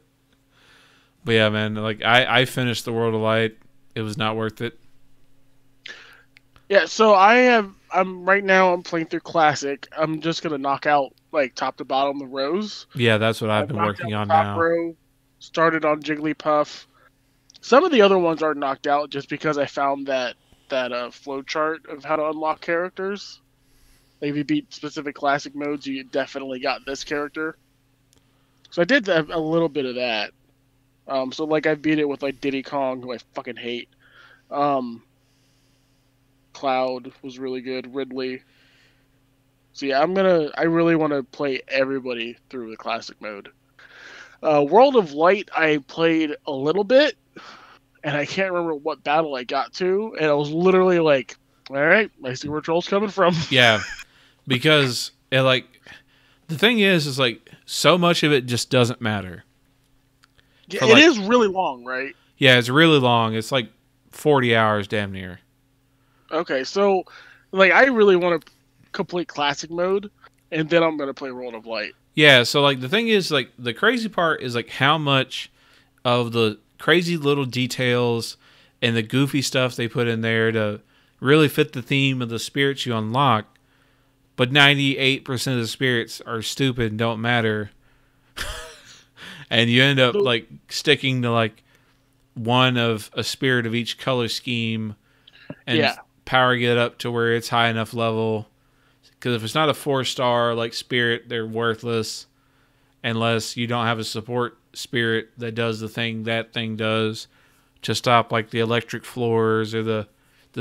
yeah, man, like I finished the World of Light. It was not worth it. Yeah, so I'm playing through Classic. I'm just gonna knock out like top to bottom the rows. Yeah, that's what I've been working on top now. Row, started on Jigglypuff. Some of the other ones are knocked out just because I found that flow chart of how to unlock characters. Like if you beat specific classic modes, you definitely got this character. So I did a little bit of that. So like I beat it with like Diddy Kong, who I fucking hate. Cloud was really good. Ridley. So yeah, I really want to play everybody through the classic mode. World of Light, I played a little bit, and I can't remember what battle I got to, and I was literally like, all right, I see where Troll's coming from. Yeah, because the thing is like so much of it just doesn't matter. Yeah, it is really long, right? Yeah, it's really long. It's like 40 hours damn near. Okay, so like I really want to complete classic mode, and then I'm going to play World of Light. Yeah, so like the thing is like the crazy part is like how much of the crazy little details and the goofy stuff they put in there to really fit the theme of the spirits you unlock, but 98% of the spirits are stupid and don't matter. And you end up like sticking to like one of a spirit of each color scheme and powering it up to where it's high enough level. Because if it's not a 4-star like spirit, they're worthless unless you don't have a support spirit that does the thing that thing does to stop like the electric floors or the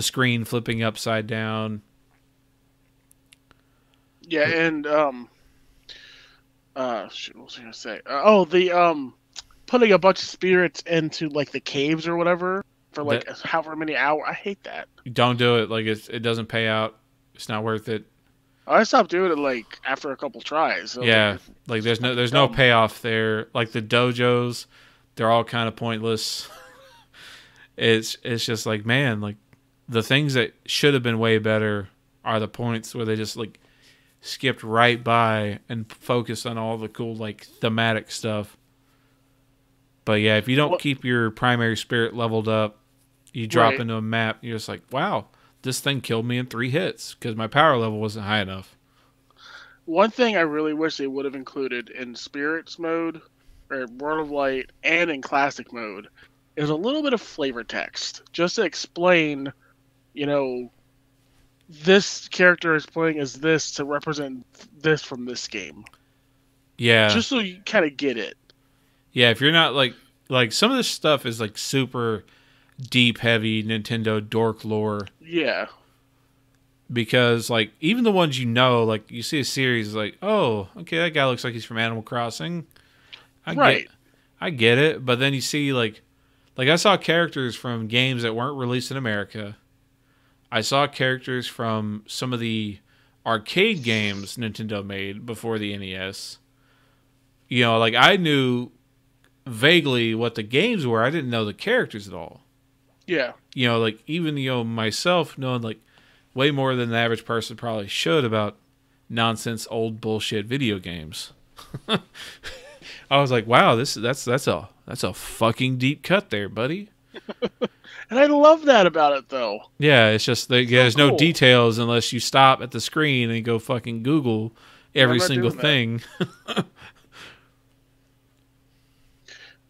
screen flipping upside down. Yeah, and shit, what was I gonna say? Putting a bunch of spirits into like the caves or whatever for like however many hours. I hate that. Don't do it. Like it doesn't pay out. It's not worth it. I stopped doing it like after a couple tries. So yeah, like there's no payoff there. Like the dojos, they're all kind of pointless. It's just like, man, like the things that should have been way better are the points where they just like skipped right by and focused on all the cool like thematic stuff. But yeah, if you don't keep your primary spirit leveled up, you drop into a map, you're just like, wow, this thing killed me in 3 hits because my power level wasn't high enough. One thing I really wish they would have included in Spirits mode, or World of Light, and in Classic mode, is a little bit of flavor text. Just to explain, this character is playing as this to represent this from this game. Yeah. Just so you kind of get it. Yeah, if you're not like some of this stuff is like super deep, heavy Nintendo dork lore. Yeah. Because like even the ones like you see a series like, oh, okay, that guy looks like he's from Animal Crossing. I get it, but then you see like I saw characters from games that weren't released in America. I saw characters from some of the arcade games Nintendo made before the NES. Like I knew vaguely what the games were. I didn't know the characters at all. Yeah. Like even myself knowing like way more than the average person probably should about nonsense old bullshit video games. I was like, wow, that's a fucking deep cut there, buddy. And I love that about it, though. Yeah, it's just there's no cool. details unless you stop at the screen and go fucking Google every single thing.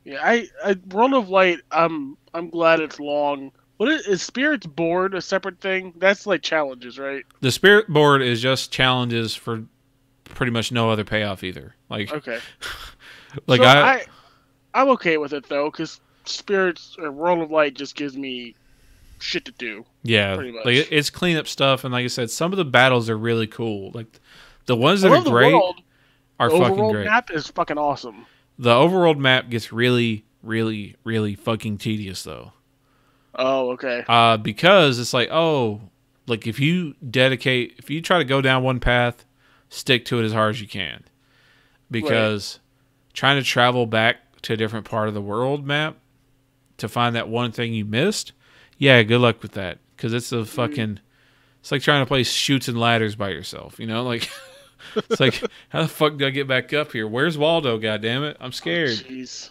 Yeah, I World of Light. I'm glad it's long. What is Spirit's Board a separate thing? That's like challenges, right? The Spirit Board is just challenges for pretty much no other payoff either. Like, okay, like so I'm okay with it though, because Spirits or World of Light just gives me shit to do. Yeah, pretty much. like it's cleanup stuff, and like I said, some of the battles are really cool. Like the ones that are great are fucking great. The great. map is fucking awesome. The overworld map gets really, really, really fucking tedious though. Oh, okay. Because it's like, like if you try to go down one path, stick to it as hard as you can. Because trying to travel back to a different part of the world map to find that one thing you missed, yeah, good luck with that. Because it's a fucking, it's like trying to play Chutes and Ladders by yourself, you know? Like, it's like, how the fuck do I get back up here? Where's Waldo, goddammit? I'm scared. Jeez.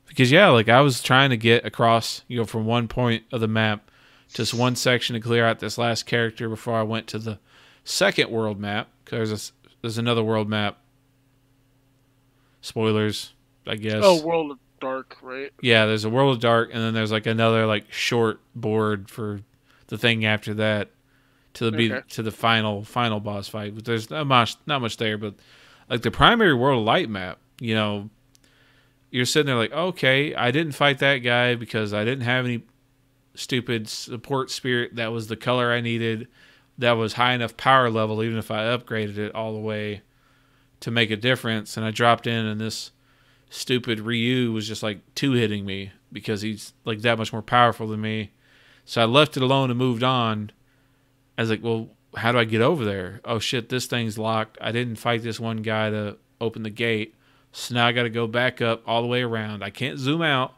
Because, yeah, like I was trying to get across, from one point of the map to this one section to clear out this last character before I went to the second world map. Because there's another world map. Spoilers, I guess. Oh, World of Dark, right? Yeah, there's a World of Dark, and then there's like another like short board for the thing after that to the final boss fight. But there's not much there. But like the primary World of Light map, you're sitting there like, okay, I didn't fight that guy because I didn't have any stupid support spirit that was the color I needed, that was high enough power level, even if I upgraded it all the way to make a difference. And I dropped in, and this stupid Ryu was just like two-hitting me because he's like that much more powerful than me. So I left it alone and moved on. I was like, well, how do I get over there? Oh shit, this thing's locked. I didn't fight this one guy to open the gate. So now I got to go back up all the way around. I can't zoom out,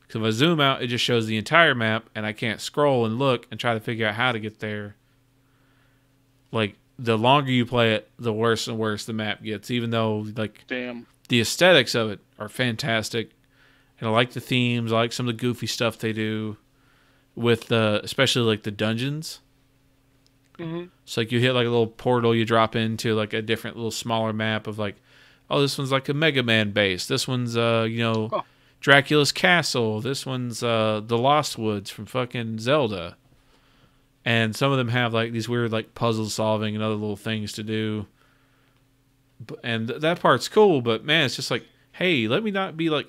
because if I zoom out, it just shows the entire map, and I can't scroll and look and try to figure out how to get there. Like, the longer you play it, the worse and worse the map gets, even though, like, Damn. The aesthetics of it are fantastic. And I like the themes. I like some of the goofy stuff they do with, especially, like, the dungeons. Mm-hmm. So, like, you hit, like, a little portal, you drop into, like, a different little smaller map of, like, oh, this one's like a Mega Man base. This one's, Dracula's castle. This one's the Lost Woods from fucking Zelda. And some of them have like these weird like puzzle solving and other little things to do. And that part's cool, but man, it's just like, hey, let me not be like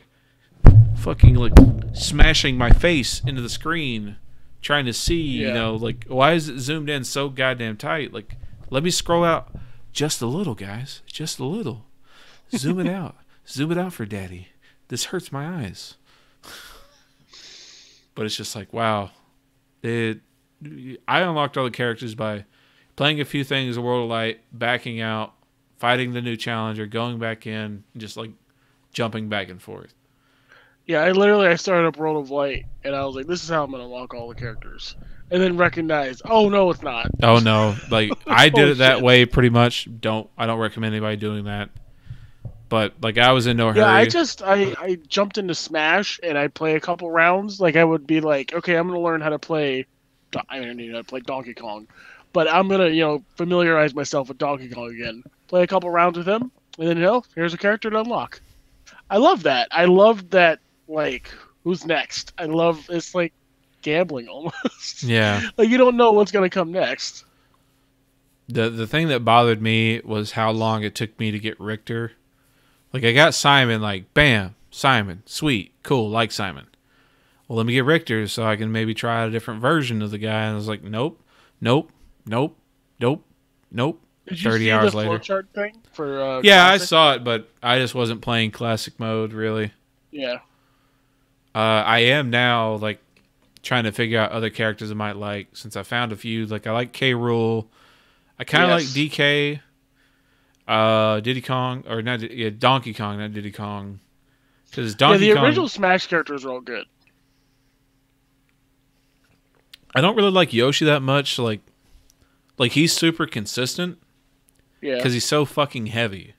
fucking like smashing my face into the screen trying to see, like, why is it zoomed in so goddamn tight? Like, let me scroll out just a little, guys. Just a little. Zoom it out. Zoom it out for daddy. This hurts my eyes. But it's just like, wow. I unlocked all the characters by playing a few things in World of Light, backing out, fighting the new challenger, going back in, and just like jumping back and forth. Yeah, I started up World of Light, and I was like, this is how I'm going to unlock all the characters. And then recognized, oh, no, it's not. Oh, no. Like, I did it that way pretty much. I don't recommend anybody doing that. But, like, I was in no hurry. Yeah, I jumped into Smash, and I'd play a couple rounds. Like, I would be like, okay, I'm going to learn how to play... I don't need to play Donkey Kong. But I'm going to, familiarize myself with Donkey Kong again. Play a couple rounds with him, and then, here's a character to unlock. I love that. I love that, like, who's next? It's like gambling almost. Yeah. Like, you don't know what's going to come next. The thing that bothered me was how long it took me to get Richter. Like, I got Simon, like, bam, Simon, sweet, cool, like Simon. Well, let me get Richter so I can maybe try a different version of the guy. And I was like, nope. Did you 30 see hours the later. flowchart thing for yeah, Classic? I saw it, but I just wasn't playing classic mode, really. Yeah. I am now, like, trying to figure out other characters I might like, since I found a few. Like, I like K. Rool. I kind of like DK. Diddy Kong, or not? Yeah, Donkey Kong, not Diddy Kong. Because Donkey Kong, original Smash characters are all good. I don't really like Yoshi that much. Like he's super consistent. Yeah. Because he's so fucking heavy.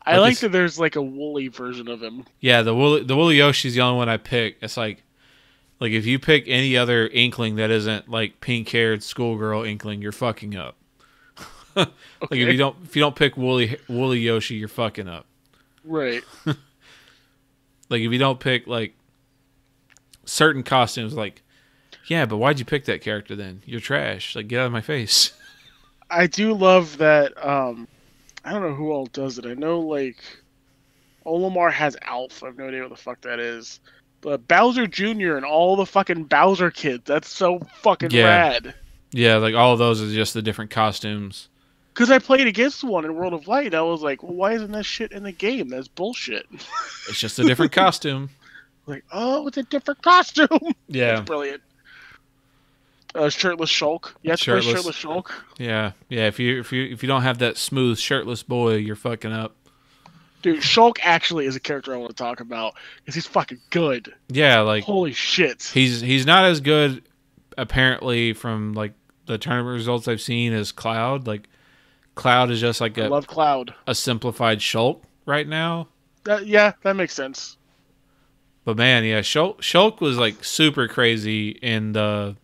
I like that there's like a woolly version of him. Yeah, the woolly Yoshi's the only one I pick. It's like if you pick any other Inkling that isn't like pink-haired schoolgirl Inkling, you're fucking up. Like Okay. if you don't pick woolly Yoshi, you're fucking up. Right. Like if you don't pick like certain costumes, like yeah, but why'd you pick that character then? You're trash. Like get out of my face. I do love that. I don't know who all does it. I know like Olimar has Alf. I have no idea what the fuck that is. But Bowser Jr. and all the fucking Bowser kids. That's so fucking rad. Yeah, like all of those are just the different costumes. Because I played against one in World of Light. I was like, well, why isn't that shit in the game? That's bullshit. It's just a different costume. Like, oh, it's a different costume. Yeah. That's brilliant. Shirtless Shulk. You have to play Shirtless Shulk. Yeah. If you don't have that smooth shirtless boy, you're fucking up. Dude, Shulk actually is a character I want to talk about because he's fucking good. Yeah, like holy shit. He's not as good apparently from like the tournament results I've seen as Cloud. Like Cloud is just like I love Cloud. A simplified Shulk right now. Yeah, that makes sense. But man, yeah, Shulk was like super crazy in the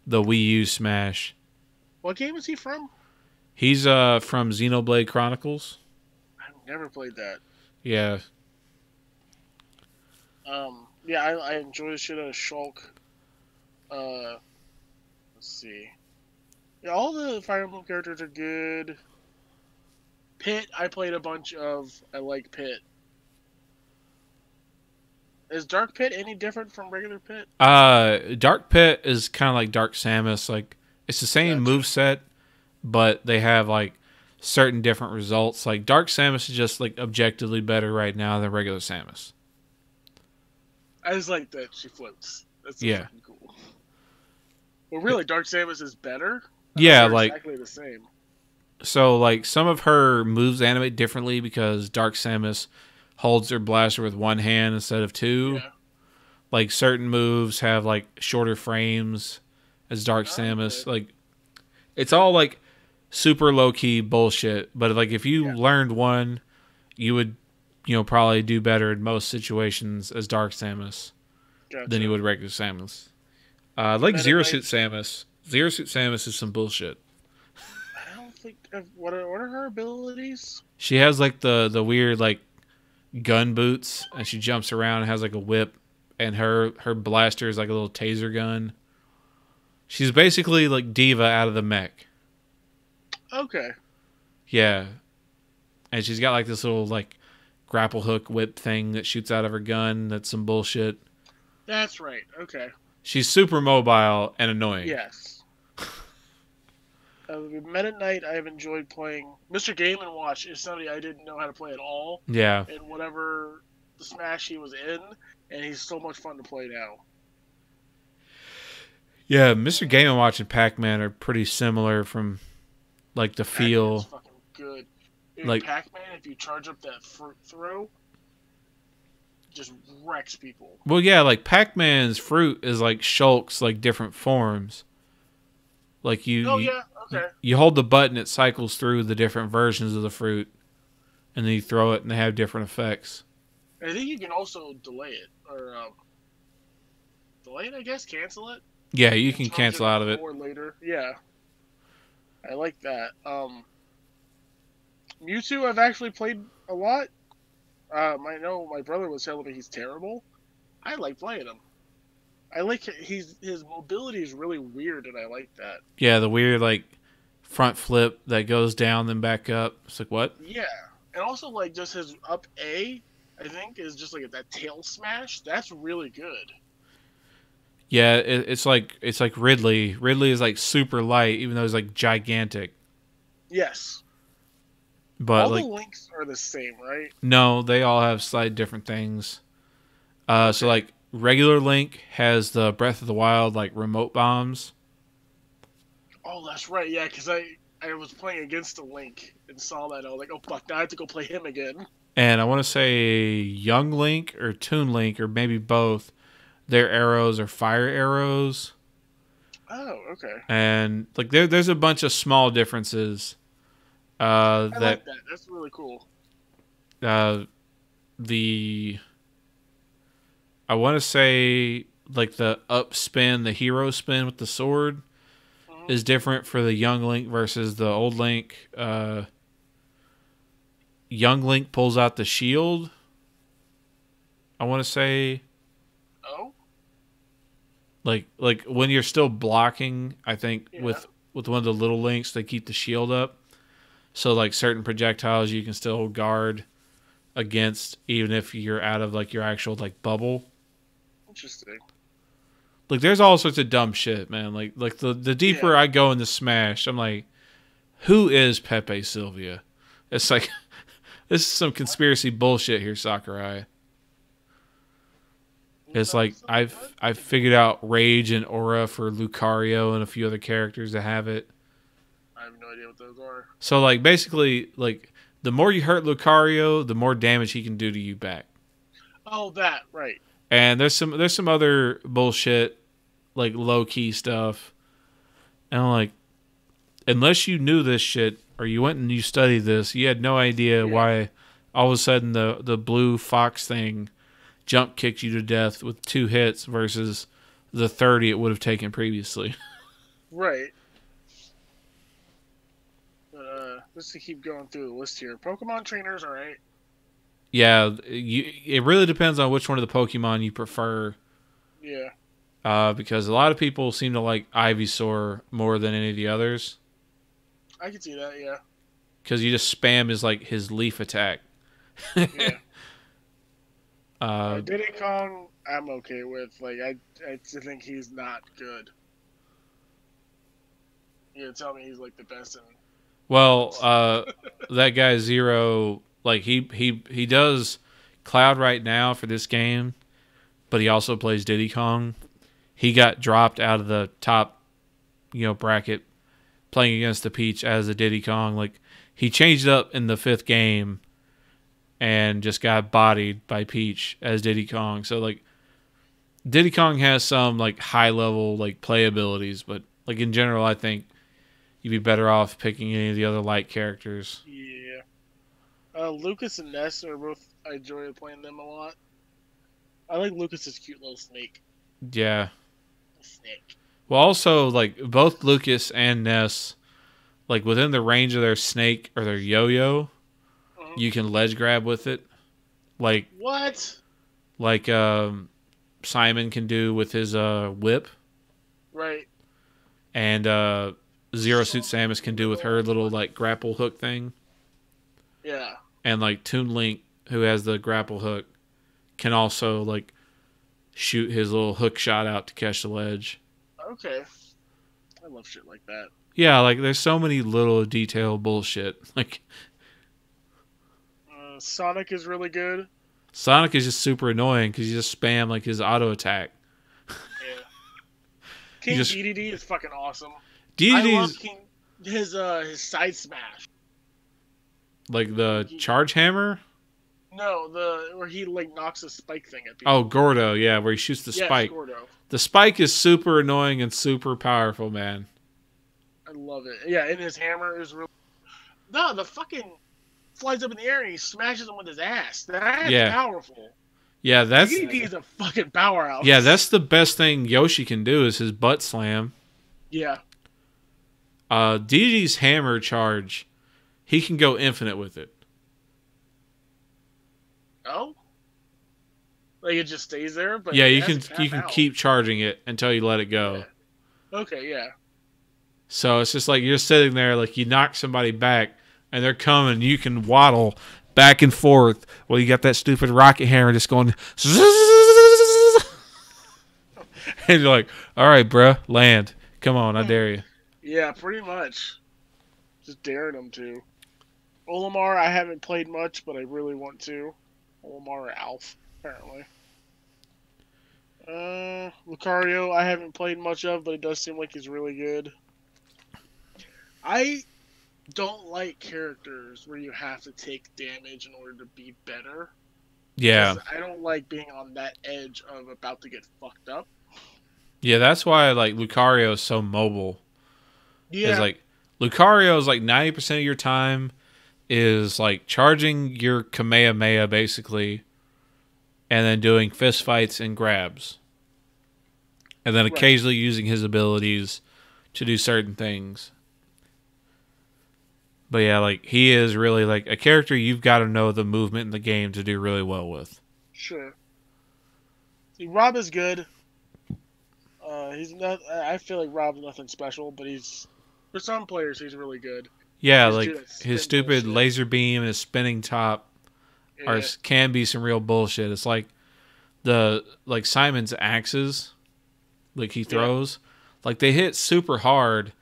Wii U Smash. What game is he from? He's from Xenoblade Chronicles. I've never played that. Yeah. Yeah, I enjoy the shit out of Shulk. Let's see. Yeah, all the Fire Emblem characters are good. Pit, I played a bunch of. I like Pit. Is Dark Pit any different from regular Pit? Dark Pit is kind of like Dark Samus. Like it's the same moveset, but they have like certain different results. Like Dark Samus is just like objectively better right now than regular Samus. I just like that she floats. That's fucking cool. Well, really, Dark Samus is better? Yeah, like exactly the same. So like some of her moves animate differently because Dark Samus holds her blaster with one hand instead of two. Yeah. Like certain moves have like shorter frames as Dark Samus. Okay. Like it's all like super low key bullshit. But like if you learned one, you would, probably do better in most situations as Dark Samus than you would regular Samus. Like Zero Suit Samus. Zero Suit Samus is some bullshit. I don't think. What are her abilities? She has like the weird like gun boots, and she jumps around and has like a whip, and her blaster is like a little taser gun. She's basically like Diva out of the mech. Okay. Yeah. And she's got like this little like grapple hook whip thing that shoots out of her gun. That's some bullshit. That's right. Okay. She's super mobile and annoying. Yes. Meta Knight, I've enjoyed playing. Mr. Game & Watch is somebody I didn't know how to play at all. Yeah. And whatever the Smash he was in, and he's so much fun to play now. Yeah, Mr. Game & Watch and Pac-Man are pretty similar from like the feel. Pac-Man's fucking good. Dude, like Pac-Man, if you charge up that fruit throw, just wrecks people. Well, yeah, like Pac-Man's fruit is like Shulk's like different forms. Like you hold the button, it cycles through the different versions of the fruit, and then you throw it, and they have different effects. I think you can also delay it, or delay it, I guess, cancel it. Yeah, you can cancel out of it. Or later, yeah. I like that. Mewtwo, I've actually played a lot. I know my brother was telling me he's terrible. I like playing him. I like his mobility is really weird, and I like that. Yeah, the weird like front flip that goes down then back up. It's like what? Yeah, and also like just his up A, I think is just like that tail smash. That's really good. Yeah, it's like Ridley. Ridley is like super light, even though he's like gigantic. Yes. But all like the links are the same, right? No, they all have slightly different things. So like regular Link has the Breath of the Wild like remote bombs. Oh, that's right. Yeah, because I was playing against a Link and saw that. I was like, oh fuck, now I have to go play him again. And I want to say Young Link or Toon Link or maybe both. Their arrows are fire arrows. Oh, okay. And like there's a bunch of small differences. I like that. That's really cool. the I want to say like the up spin, the hero spin with the sword is different for the young Link versus the old Link. Young Link pulls out the shield. I want to say. Oh. Like when you're still blocking, I think with one of the little Links, they keep the shield up. So like certain projectiles you can still guard against, even if you're out of like your actual like bubble. Interesting. Like there's all sorts of dumb shit, man. Like the deeper I go into Smash, I'm like, who is Pepe Sylvia? It's like this is some conspiracy bullshit here, Sakurai. It's like I've figured out Rage and Aura for Lucario and a few other characters that have it. I have no idea what those are. So like basically like the more you hurt Lucario, the more damage he can do to you back. Oh, that right. And there's some other bullshit like low key stuff. And I'm like, unless you knew this shit or you went and you studied this, you had no idea why all of a sudden the blue fox thing jump kicked you to death with 2 hits versus the 30 it would have taken previously. Right. Let's keep going through the list here. Pokemon trainers, alright. Yeah, it really depends on which one of the Pokemon you prefer. Yeah. Because a lot of people seem to like Ivysaur more than any of the others. I can see that, yeah. Because you just spam his leaf attack. Yeah. Diddy Kong, I'm okay with. Like, I think he's not good. You're gonna tell me he's like the best in. Well, that guy Zero, like he does Cloud right now for this game, but he also plays Diddy Kong. He got dropped out of the top, bracket, playing against the Peach as a Diddy Kong. Like he changed up in the 5th game, and just got bodied by Peach as Diddy Kong. So like, Diddy Kong has some like high level like play abilities, but like in general, I think you'd be better off picking any of the other light characters. Yeah. Lucas and Ness are both. I enjoy playing them a lot. I like Lucas's cute little snake. Yeah. Snake. Well, also like both Lucas and Ness, like within the range of their snake or their yo-yo, you can ledge grab with it. Like what? Like Simon can do with his whip. Right. And Zero Suit Samus can do with her little like grapple hook thing. Yeah. And like Toon Link, who has the grapple hook, can also like shoot his little hook shot out to catch the ledge. Okay. I love shit like that. Yeah, like there's so many little detail bullshit. Like Sonic is really good. Sonic is just super annoying because you just spam like his auto attack. Yeah. King DDD is fucking awesome. DDD's, I love his side smash. Like the charge hammer? No, where he like knocks a spike thing at people. Oh, Gordo, yeah, where he shoots the spike. Gordo. The spike is super annoying and super powerful, man. I love it. Yeah, and his hammer is really... No, the fucking flies up in the air and he smashes him with his ass. That's powerful. Yeah, that's... DDD is a fucking powerhouse. Yeah, that's the best thing Yoshi can do is his butt slam. Yeah. DDD's hammer charge, he can go infinite with it. Oh? Like it just stays there? But yeah, you can keep charging it until you let it go. Yeah. Okay, yeah. So it's just like you're sitting there, like you knock somebody back, and they're coming. You can waddle back and forth while you got that stupid rocket hammer just going. And you're like, all right, bruh, land. Come on, I dare you. Yeah, pretty much. Just daring them to. Olimar, I haven't played much, but I really want to. Olimar or Alf, apparently. Lucario, I haven't played much of, but it does seem like he's really good. I don't like characters where you have to take damage in order to be better. Yeah. I don't like being on that edge of about to get fucked up. Yeah, that's why like Lucario is so mobile. Yeah. It's like Lucario is like 90% of your time is like charging your Kamehameha basically, and then doing fist fights and grabs, and then occasionally using his abilities to do certain things. But yeah, like he is really like a character you've got to know the movement in the game to do really well with. Sure. See, Rob is good. He's not. I feel like Rob's nothing special, but he's for some players he's really good. Yeah, like his stupid laser beam and his spinning top can be some real bullshit. It's like like Simon's axes, like he throws, like they hit super hard,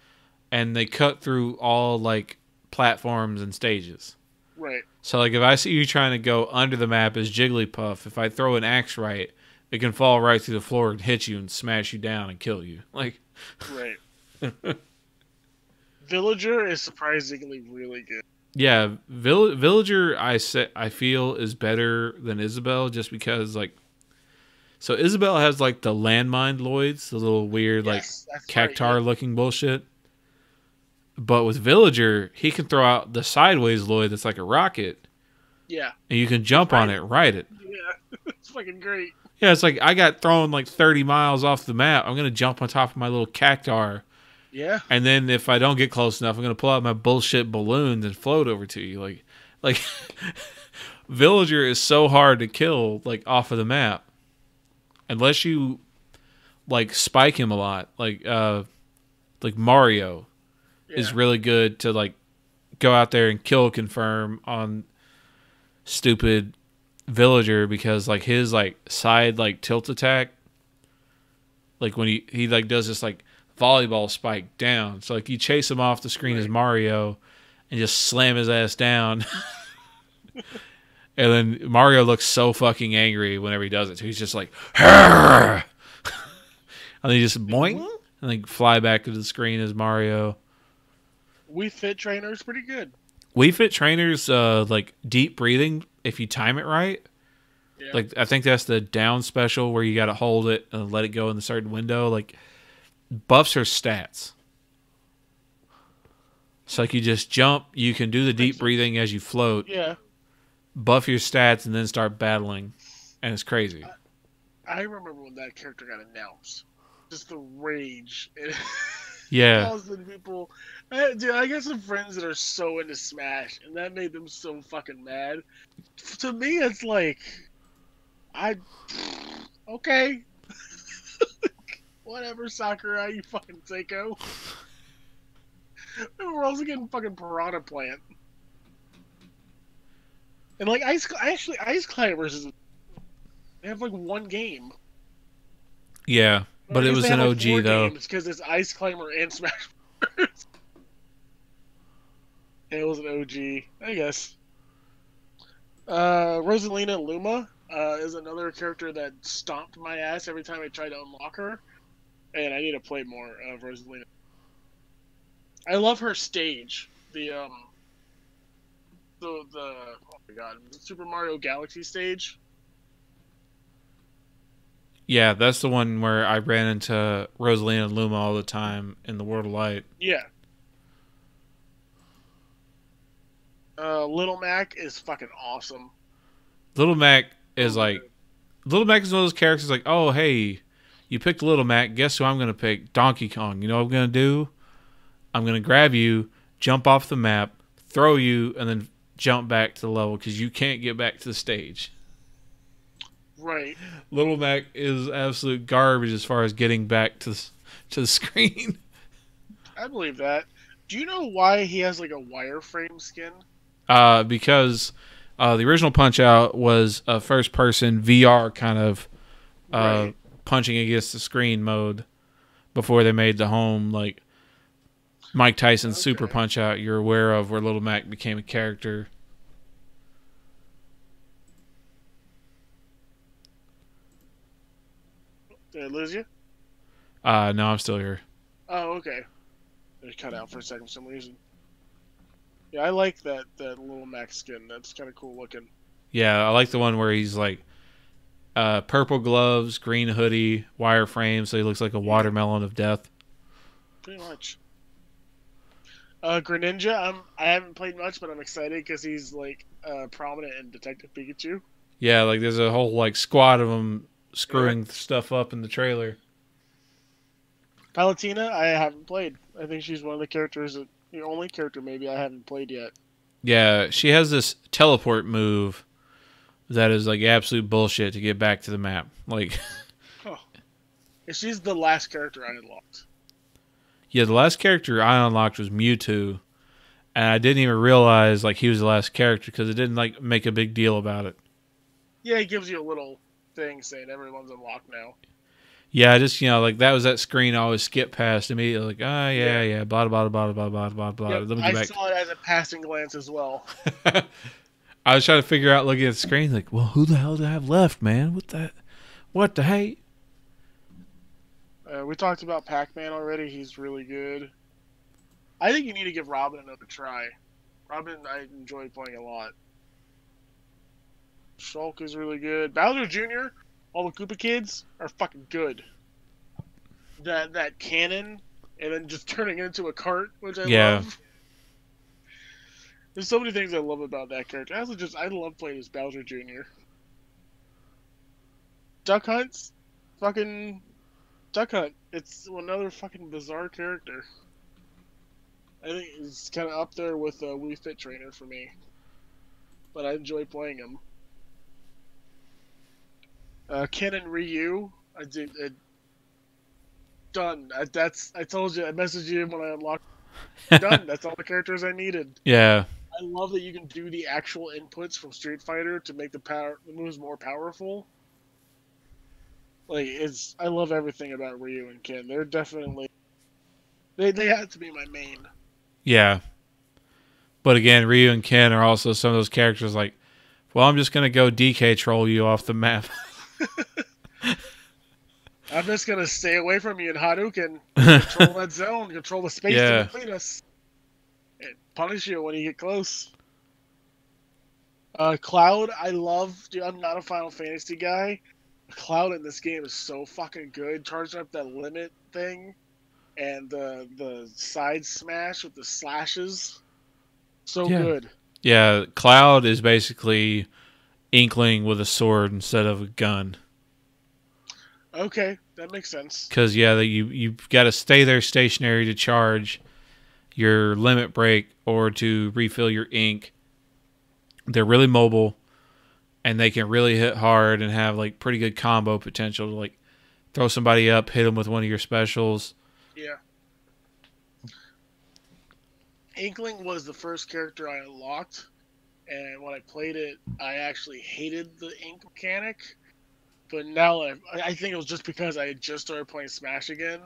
and they cut through all like platforms and stages. Right. So like if I see you trying to go under the map as Jigglypuff, if I throw an axe right, it can fall right through the floor and hit you and smash you down and kill you. Like, right. Villager is surprisingly really good. Yeah, Villager I feel is better than Isabelle just because like, so Isabelle has like the landmine Lloyds, the little weird like cactar looking bullshit. But with Villager, he can throw out the sideways Lloyd that's like a rocket. Yeah. And you can jump on it, ride it. Yeah, it's fucking great. Yeah, it's like I got thrown like 30 miles off the map. I'm going to jump on top of my little cactar. Yeah. And then if I don't get close enough, I'm going to pull out my bullshit balloons and float over to you. Like Villager is so hard to kill like off of the map. Unless you like spike him a lot. Like Mario is really good to like go out there and kill confirm on stupid Villager because like his like side like tilt attack, like when he like does this like volleyball spike down, so like you chase him off the screen as Mario and just slam his ass down. And then Mario looks so fucking angry whenever he does it. So he's just like, and then he just boing and like fly back to the screen as Mario. Wii Fit Trainer's pretty good. Wii Fit Trainer's like deep breathing if you time it right. Yeah. Like I think that's the down special where you got to hold it and let it go in the certain window. Like buffs her stats. So like you just jump, you can do the deep breathing as you float. Yeah. Buff your stats and then start battling, and it's crazy. I remember when that character got announced. Just the rage. Yeah. People, dude, I got some friends that are so into Smash, and that made them so fucking mad. To me, it's like, okay. Whatever, Sakurai, you fucking psycho. We're also getting fucking Piranha Plant. And like Ice Climbers is, they have like one game. Yeah, but it was an OG though. Because it's Ice Climber and Smash Bros. It was an OG, I guess. Rosalina Luma is another character that stomped my ass every time I tried to unlock her, and I need to play more of Rosalina. I love her stage. The oh my god, Super Mario Galaxy stage. Yeah, that's the one where I ran into Rosalina Luma all the time in the World of Light. Yeah. Little Mac is fucking awesome. Little Mac is one of those characters like, oh hey, you picked Little Mac, guess who I'm gonna pick? Donkey Kong. You know what I'm gonna do? I'm gonna grab you, jump off the map, throw you, and then jump back to the level because you can't get back to the stage. Right. Little Mac is absolute garbage as far as getting back to the screen. I believe that. Do you know why he has like a wireframe skin? Because the original Punch-Out was a first-person VR kind of punching against the screen mode before they made the home like Mike Tyson's Super Punch-Out you're aware of, where Little Mac became a character. Did I lose you? No, I'm still here. Oh, okay. It cut out for a second for some reason. Yeah, I like that Little Mac skin. That's kind of cool looking. Yeah, I like the one where he's like purple gloves, green hoodie, wireframe, so he looks like a watermelon of death. Pretty much. Greninja, I haven't played much, but I'm excited because he's like prominent in Detective Pikachu. Yeah, like there's a whole like squad of them Yeah. screwing stuff up in the trailer. Palutena, I haven't played. I think she's one of the characters, the only character maybe I haven't played yet. Yeah, she has this teleport move that is like absolute bullshit to get back to the map. Like, Huh. She's the last character I unlocked. yeah, the last character I unlocked was Mewtwo, and I didn't even realize like he was the last character because it didn't like make a big deal about it. Yeah, he gives you a little thing saying everyone's unlocked now. Yeah, I just like that was that screen I always skip past immediately. Like, yeah, blah blah blah blah blah blah blah. Yep, Let me I get back. saw it as a passing glance as well. I was trying to figure out looking at the screen, like, well, who the hell do I have left, man? What the hey? We talked about Pac-Man already. He's really good. I think you need to give Robin another try. Robin, I enjoyed playing a lot. Shulk is really good. Bowser Jr., all the Koopa kids are fucking good. That cannon, and then just turning it into a cart, which I love. There's so many things I love about that character. I love playing as Bowser Jr. Duck Hunt's fucking Duck Hunt. It's another fucking bizarre character. I think he's kind of up there with Wii Fit Trainer for me, but I enjoy playing him. Ken and Ryu, I did. Done. I told you. I messaged you when I unlocked. Done. That's all the characters I needed. Yeah. I love that you can do the actual inputs from Street Fighter to make the moves more powerful. Like I love everything about Ryu and Ken. They're definitely they have to be my main. Yeah. But again, Ryu and Ken are also some of those characters like, well, I'm just gonna go DK troll you off the map. I'm just gonna stay away from you in Hadouken, control that zone, control the space in between us, and punish you when you get close. Cloud, I love. Dude, I'm not a Final Fantasy guy. Cloud in this game is so fucking good. Charging up that limit thing, and the side smash with the slashes, so good. Yeah, Cloud is basically Inkling with a sword instead of a gun. Okay, that makes sense. Because you've got to stay there stationary to charge your limit break or to refill your ink. They're really mobile, and they can really hit hard and have like pretty good combo potential to like throw somebody up, hit them with one of your specials. Yeah. Inkling was the first character I unlocked, and when I played it, I actually hated the ink mechanic. But now I think it was just because I had just started playing Smash again.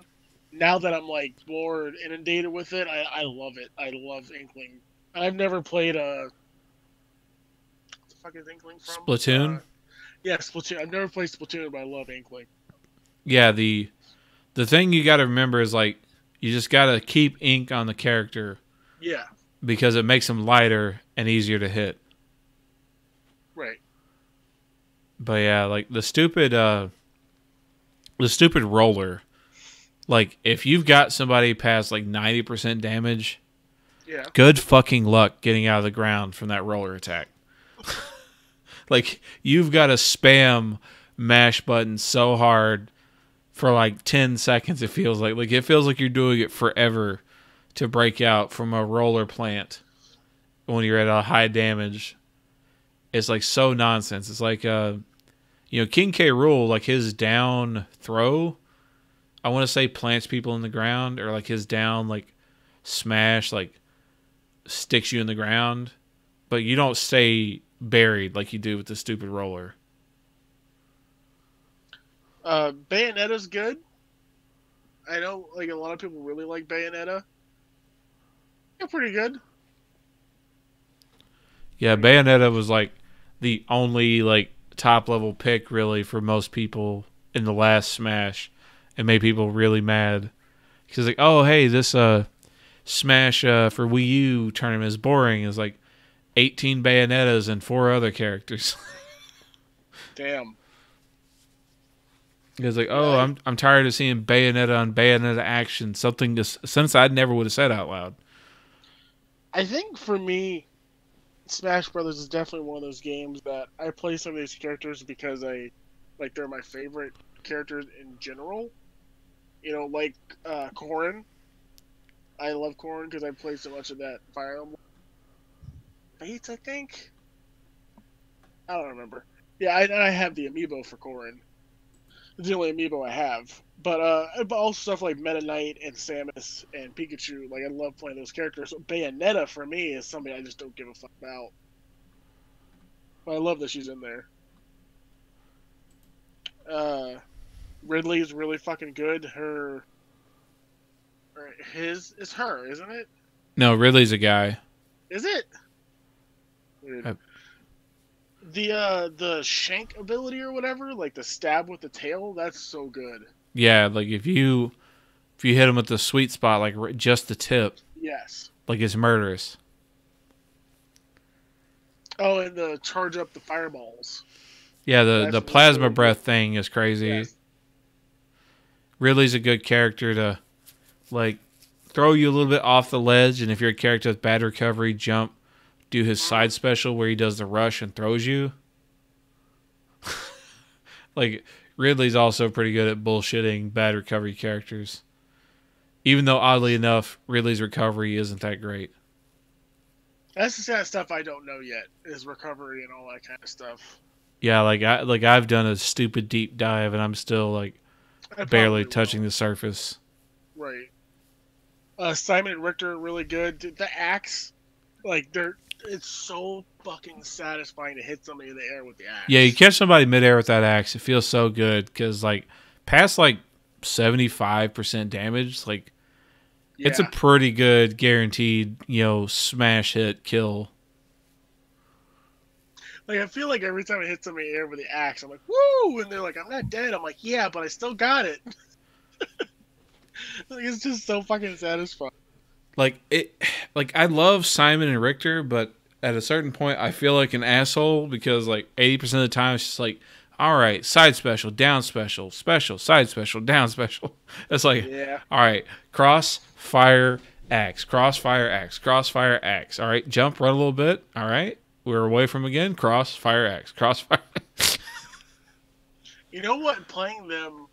Now that I'm like more inundated with it, I love it. I love Inkling. I've never played what the fuck is Inkling from? Splatoon? Yeah, Splatoon. I've never played Splatoon, but I love Inkling. Yeah, the thing you got to remember is like you just got to keep ink on the character. Yeah. Because it makes them lighter and easier to hit. Right. But yeah, like the stupid roller. Like if you've got somebody past like 90% damage, yeah, good fucking luck getting out of the ground from that roller attack. Like you've got to spam mash buttons so hard for like 10 seconds. It feels like it feels like you're doing it forever to break out from a roller plant when you're at a high damage. It's like so nonsense. It's like King K. Rool, like his down throw, I want to say plants people in the ground, or like his down like smash like sticks you in the ground, but you don't stay buried like you do with the stupid roller. Bayonetta's good. I know like a lot of people really like Bayonetta. Yeah, pretty good. Yeah, Bayonetta was like the only like top level pick really for most people in the last Smash, and made people really mad because like, oh hey, this Smash for Wii U tournament is boring. It's like 18 Bayonettas and 4 other characters. Damn. It's like, oh, I'm tired of seeing Bayonetta on Bayonetta action. Something since I never would have said out loud. I think for me, Smash Brothers is definitely one of those games that I play some of these characters because they're my favorite characters in general. You know, like Corrin. I love Corrin because I played so much of that Fire Emblem Fates, I think. I don't remember. Yeah, I have the amiibo for Corrin. It's the only amiibo I have. But also stuff like Meta Knight and Samus and Pikachu, like I love playing those characters. So Bayonetta for me is somebody I just don't give a fuck about. But I love that she's in there. Ridley is really fucking good. It's her, isn't it? No, Ridley's a guy. Is it? Weird. The shank ability or whatever, like the stab with the tail, that's so good. Yeah, like if you hit him with the sweet spot, like just the tip, Yes. like it's murderous. Oh, and the charge up the fireballs. Yeah, the That's plasma really breath thing is crazy. Yes. Ridley's a good character to like throw you a little bit off the ledge, and if you're a character with bad recovery, jump, do his side special where he does the rush and throws you. Like Ridley's also pretty good at bullshitting bad recovery characters. Even though oddly enough, Ridley's recovery isn't that great. That's the kind of stuff I don't know yet, is recovery and all that kind of stuff. Yeah, I've done a stupid deep dive and I'm still like barely touching the surface. Right. Simon and Richter are really good. The axe, it's so fucking satisfying to hit somebody in the air with the axe. Yeah, you catch somebody midair with that axe, it feels so good because like past like 75% damage, like it's a pretty good guaranteed, smash hit kill. Like I feel like every time I hit somebody in the air with the axe, I'm like, woo! And they're like, I'm not dead. I'm like, yeah, but I still got it. Like, it's just so fucking satisfying. Like I love Simon and Richter, but at a certain point I feel like an asshole because like 80% of the time it's just like, all right, side special, down special, special, side special, down special. It's like, all right, cross, fire, axe, crossfire, axe, crossfire, axe. All right, jump, run a little bit. All right, we're away from again. Cross, fire, axe, crossfire. You know what? Playing them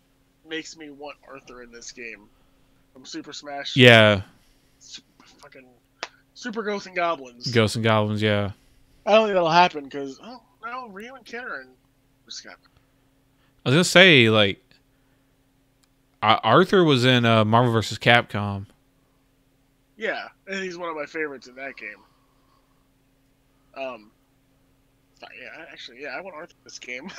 makes me want Arthur in this game from Super Smash. Yeah. Fucking Super Ghosts and Goblins. Ghosts and Goblins, yeah. I don't think that'll happen because, no, Ryu and Karen just got. I was gonna say, like, Arthur was in Marvel vs. Capcom. Yeah, and he's one of my favorites in that game. I want Arthur in this game.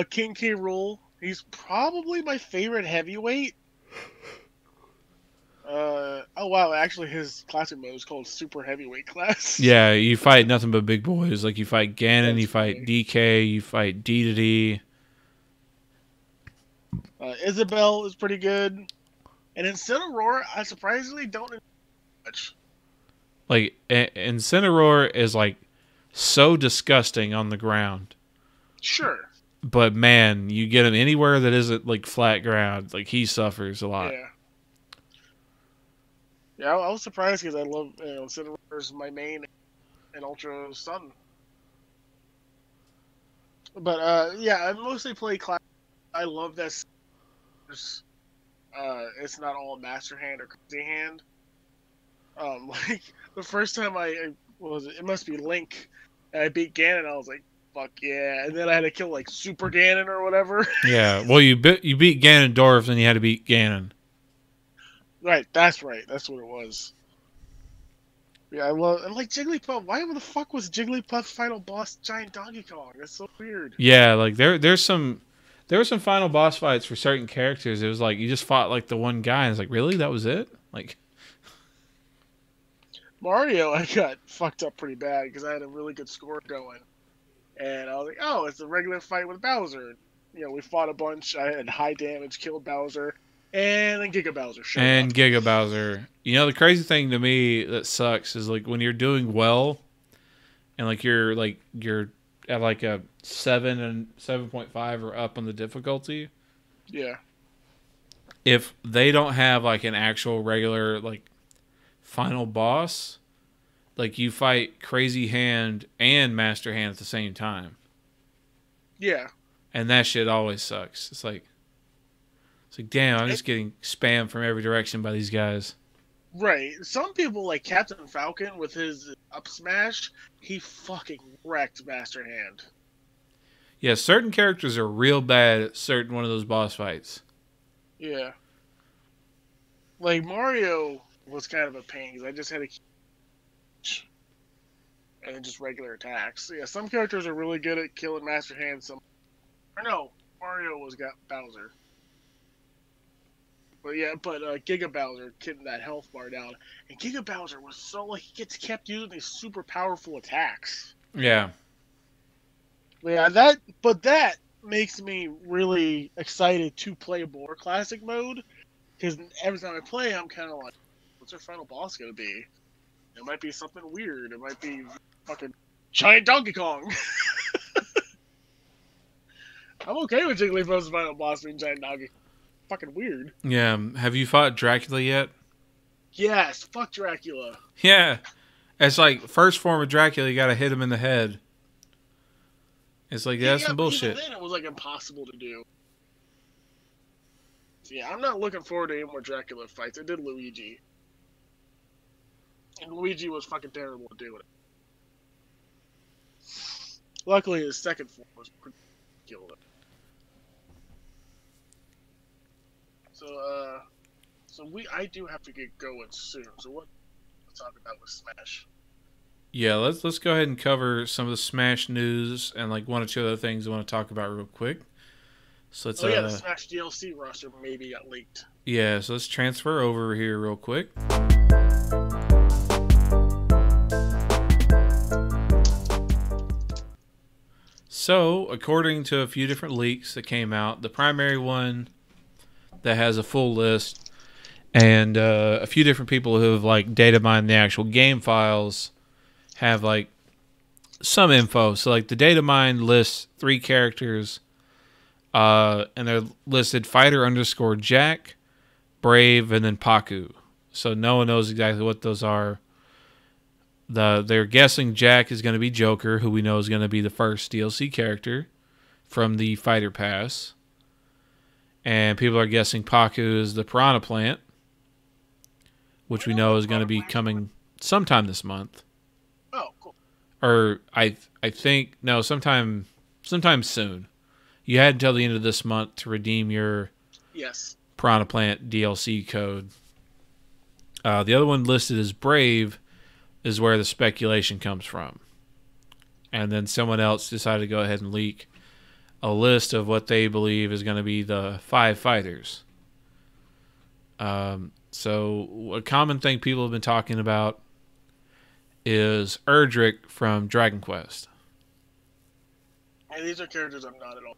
King K. Rool, he's probably my favorite heavyweight. Oh wow, actually his classic mode is called Super Heavyweight Class. Yeah, you fight nothing but big boys. Like you fight Ganon, That's you fight funny. DK, you fight D to D. Isabelle is pretty good. And Incineroar, I surprisingly don't enjoy much. Like Incineroar is like so disgusting on the ground. Sure. But man, you get him anywhere that isn't like flat ground, like he suffers a lot. Yeah. Yeah, I was surprised because I love Incineroar's my main in Ultra Sun. But I mostly play class. I love this. It's not all Master Hand or Crazy Hand. Like the first time it must be Link, and I beat Ganon. I was like, fuck yeah! And then I had to kill like Super Ganon or whatever. Yeah, well you beat Ganondorf, then you had to beat Ganon. Right, that's right. That's what it was. Yeah, and like Jigglypuff. Why the fuck was Jigglypuff's final boss Giant Donkey Kong? That's so weird. Yeah, like there were some final boss fights for certain characters. It was like you just fought like the one guy, and it's like, really, that was it? Like Mario, I got fucked up pretty bad because I had a really good score going, and I was like, oh, it's a regular fight with Bowser. We fought a bunch. I had high damage, killed Bowser. And then Giga Bowser showed up. Giga Bowser. The crazy thing to me that sucks is like when you're doing well and like you're at like a 7 and 7.5 or up on the difficulty. Yeah. If they don't have like an actual regular like final boss, like you fight Crazy Hand and Master Hand at the same time. Yeah. And that shit always sucks. It's like damn, I'm just getting spammed from every direction by these guys. Right. Some people, like Captain Falcon with his up smash, he fucking wrecked Master Hand. Yeah, certain characters are real bad at certain one of those boss fights. Yeah. Like, Mario was kind of a pain, because I just had to and then just regular attacks. So, yeah, some characters are really good at killing Master Hand, Mario got Bowser. But yeah, Giga Bowser getting that health bar down. And Giga Bowser was so, like, he kept using these super powerful attacks. Yeah. Yeah, that makes me really excited to play more Classic mode. Because every time I play, I'm kind of like, what's our final boss going to be? It might be something weird. It might be fucking giant Donkey Kong. I'm okay with Jigglypuff's final boss being giant Donkey Kong. Fucking weird. Yeah. Have you fought Dracula yet? Yes, fuck Dracula. Yeah. It's like, first form of Dracula, you gotta hit him in the head. It's like, that's some bullshit. Even then, it was like impossible to do. So, yeah, I'm not looking forward to any more Dracula fights. I did Luigi. And Luigi was fucking terrible at doing it. Luckily, his second form was pretty killed it. So I do have to get going soon. So what let's talk about with Smash? Yeah, let's go ahead and cover some of the Smash news and like one or two other things I want to talk about real quick. So let's the Smash DLC roster maybe got leaked. Yeah, so let's transfer over here real quick. So, according to a few different leaks that came out, the primary one that has a full list and a few different people who have like data mined the actual game files have like some info. So like the data mine lists 3 characters and they're listed fighter_Jack, Brave, and then Paku. So no one knows exactly what those are. They're guessing Jack is going to be Joker, who we know is going to be the first DLC character from the Fighter Pass. And people are guessing Paku is the Piranha Plant, which we know is going to be coming sometime this month. Oh, cool. Or I think sometime soon. You had until the end of this month to redeem your Piranha Plant DLC code. The other one listed as Brave is where the speculation comes from. And then someone else decided to go ahead and leak a list of what they believe is going to be the 5 fighters. So a common thing people have been talking about is Erdrick from Dragon Quest. And these are characters I'm not at all.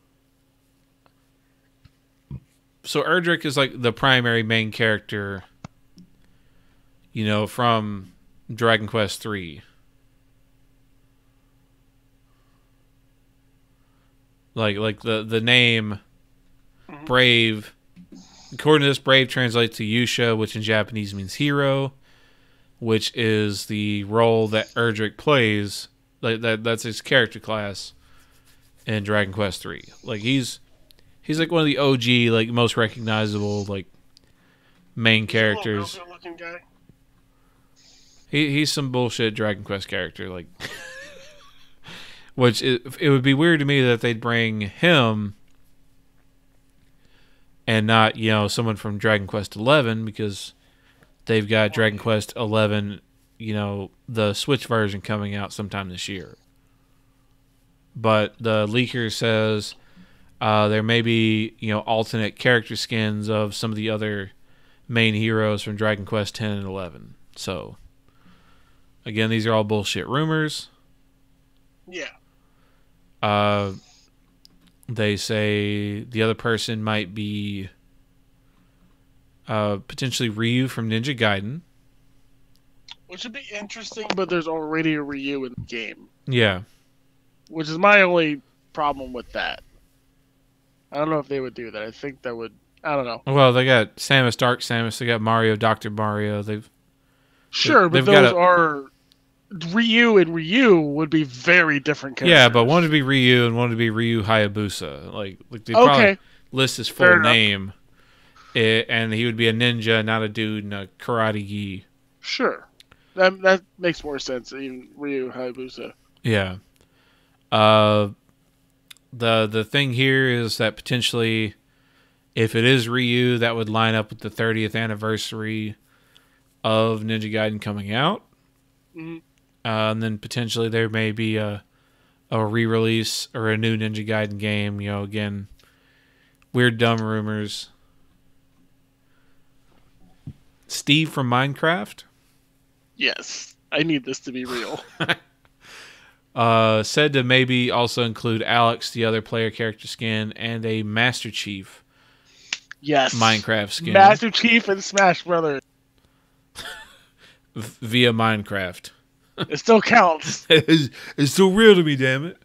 So Erdrick is like the primary main character, from Dragon Quest 3. Like the name Brave, according to this, Brave translates to Yusha, which in Japanese means hero, which is the role that Erdrick plays. That's his character class in Dragon Quest 3. Like he's like one of the OG, like most recognizable like main characters. Looking guy. He's some bullshit Dragon Quest character, like. Which it would be weird to me that they'd bring him and not, someone from Dragon Quest 11, because they've got Dragon Quest 11, the Switch version coming out sometime this year. But the leaker says there may be, alternate character skins of some of the other main heroes from Dragon Quest 10 and 11. So, again, these are all bullshit rumors. Yeah. They say the other person might be potentially Ryu from Ninja Gaiden. Which would be interesting, but there's already a Ryu in the game. Yeah. Which is my only problem with that. I don't know if they would do that. I think that would... I don't know. Well, they got Samus, Dark Samus. They got Mario, Dr. Mario. Sure, but those are Ryu and Ryu would be very different characters. Yeah, but one would be Ryu and one would be Ryu Hayabusa. Like they probably list his full name, and he would be a ninja, not a dude in a karate gi. Sure, that makes more sense. Even Ryu Hayabusa. Yeah. The thing here is that potentially, if it is Ryu, that would line up with the 30th anniversary of Ninja Gaiden coming out. Mm-hmm. And then potentially there may be a re-release or a new Ninja Gaiden game. You know, again, weird, dumb rumors. Steve from Minecraft? Yes. I need this to be real. Said to maybe also include Alex, the other player character skin, and a Master Chief. Yes. Minecraft skin. Master Chief and Smash Brothers. Via Minecraft. It still counts. It's still real to me, damn it.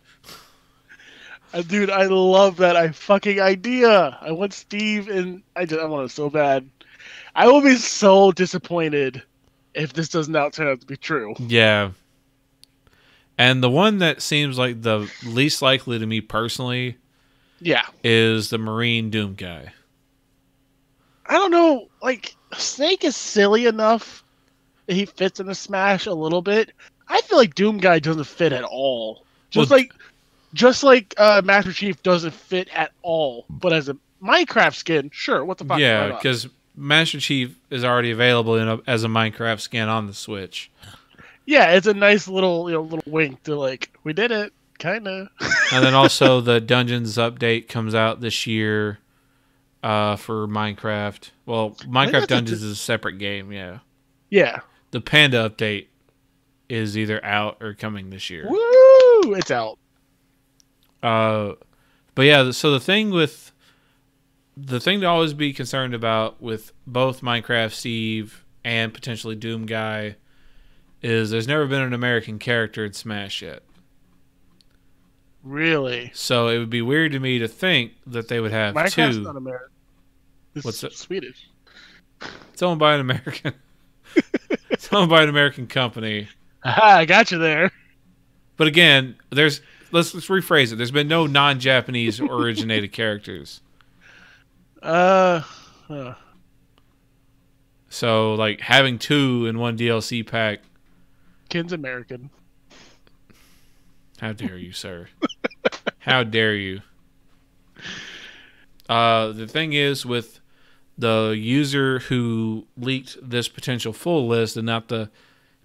Dude, I love that fucking idea. I want Steve and I want it so bad. I will be so disappointed if this does not turn out to be true. Yeah. And the one that seems like the least likely to me personally is the Marine Doom guy. I don't know, like, Snake is silly enough that he fits in the Smash a little bit. I feel like Doom guy doesn't fit at all. Just like Master Chief doesn't fit at all. But as a Minecraft skin, sure, what the fuck? Yeah, because Master Chief is already available as a Minecraft skin on the Switch. Yeah, it's a nice little little wink to like, we did it, kinda. And then also the Dungeons update comes out this year for Minecraft. Well, Minecraft Dungeons is a separate game, yeah. Yeah. The Panda update is either out or coming this year. Woo! It's out. But yeah, so the thing to always be concerned about with both Minecraft Steve and potentially Doom Guy is there's never been an American character in Smash yet. Really? So it would be weird to me to think that they would have Minecraft's two. Not American. What's it? Swedish. It's owned by an American. It's owned by an American company. Aha, I got you there. But again, let's rephrase it. There's been no non-Japanese originated characters. So like having two in one DLC pack. Ken's American. How dare you, sir? How dare you? The thing is, with the user who leaked this potential full list and not the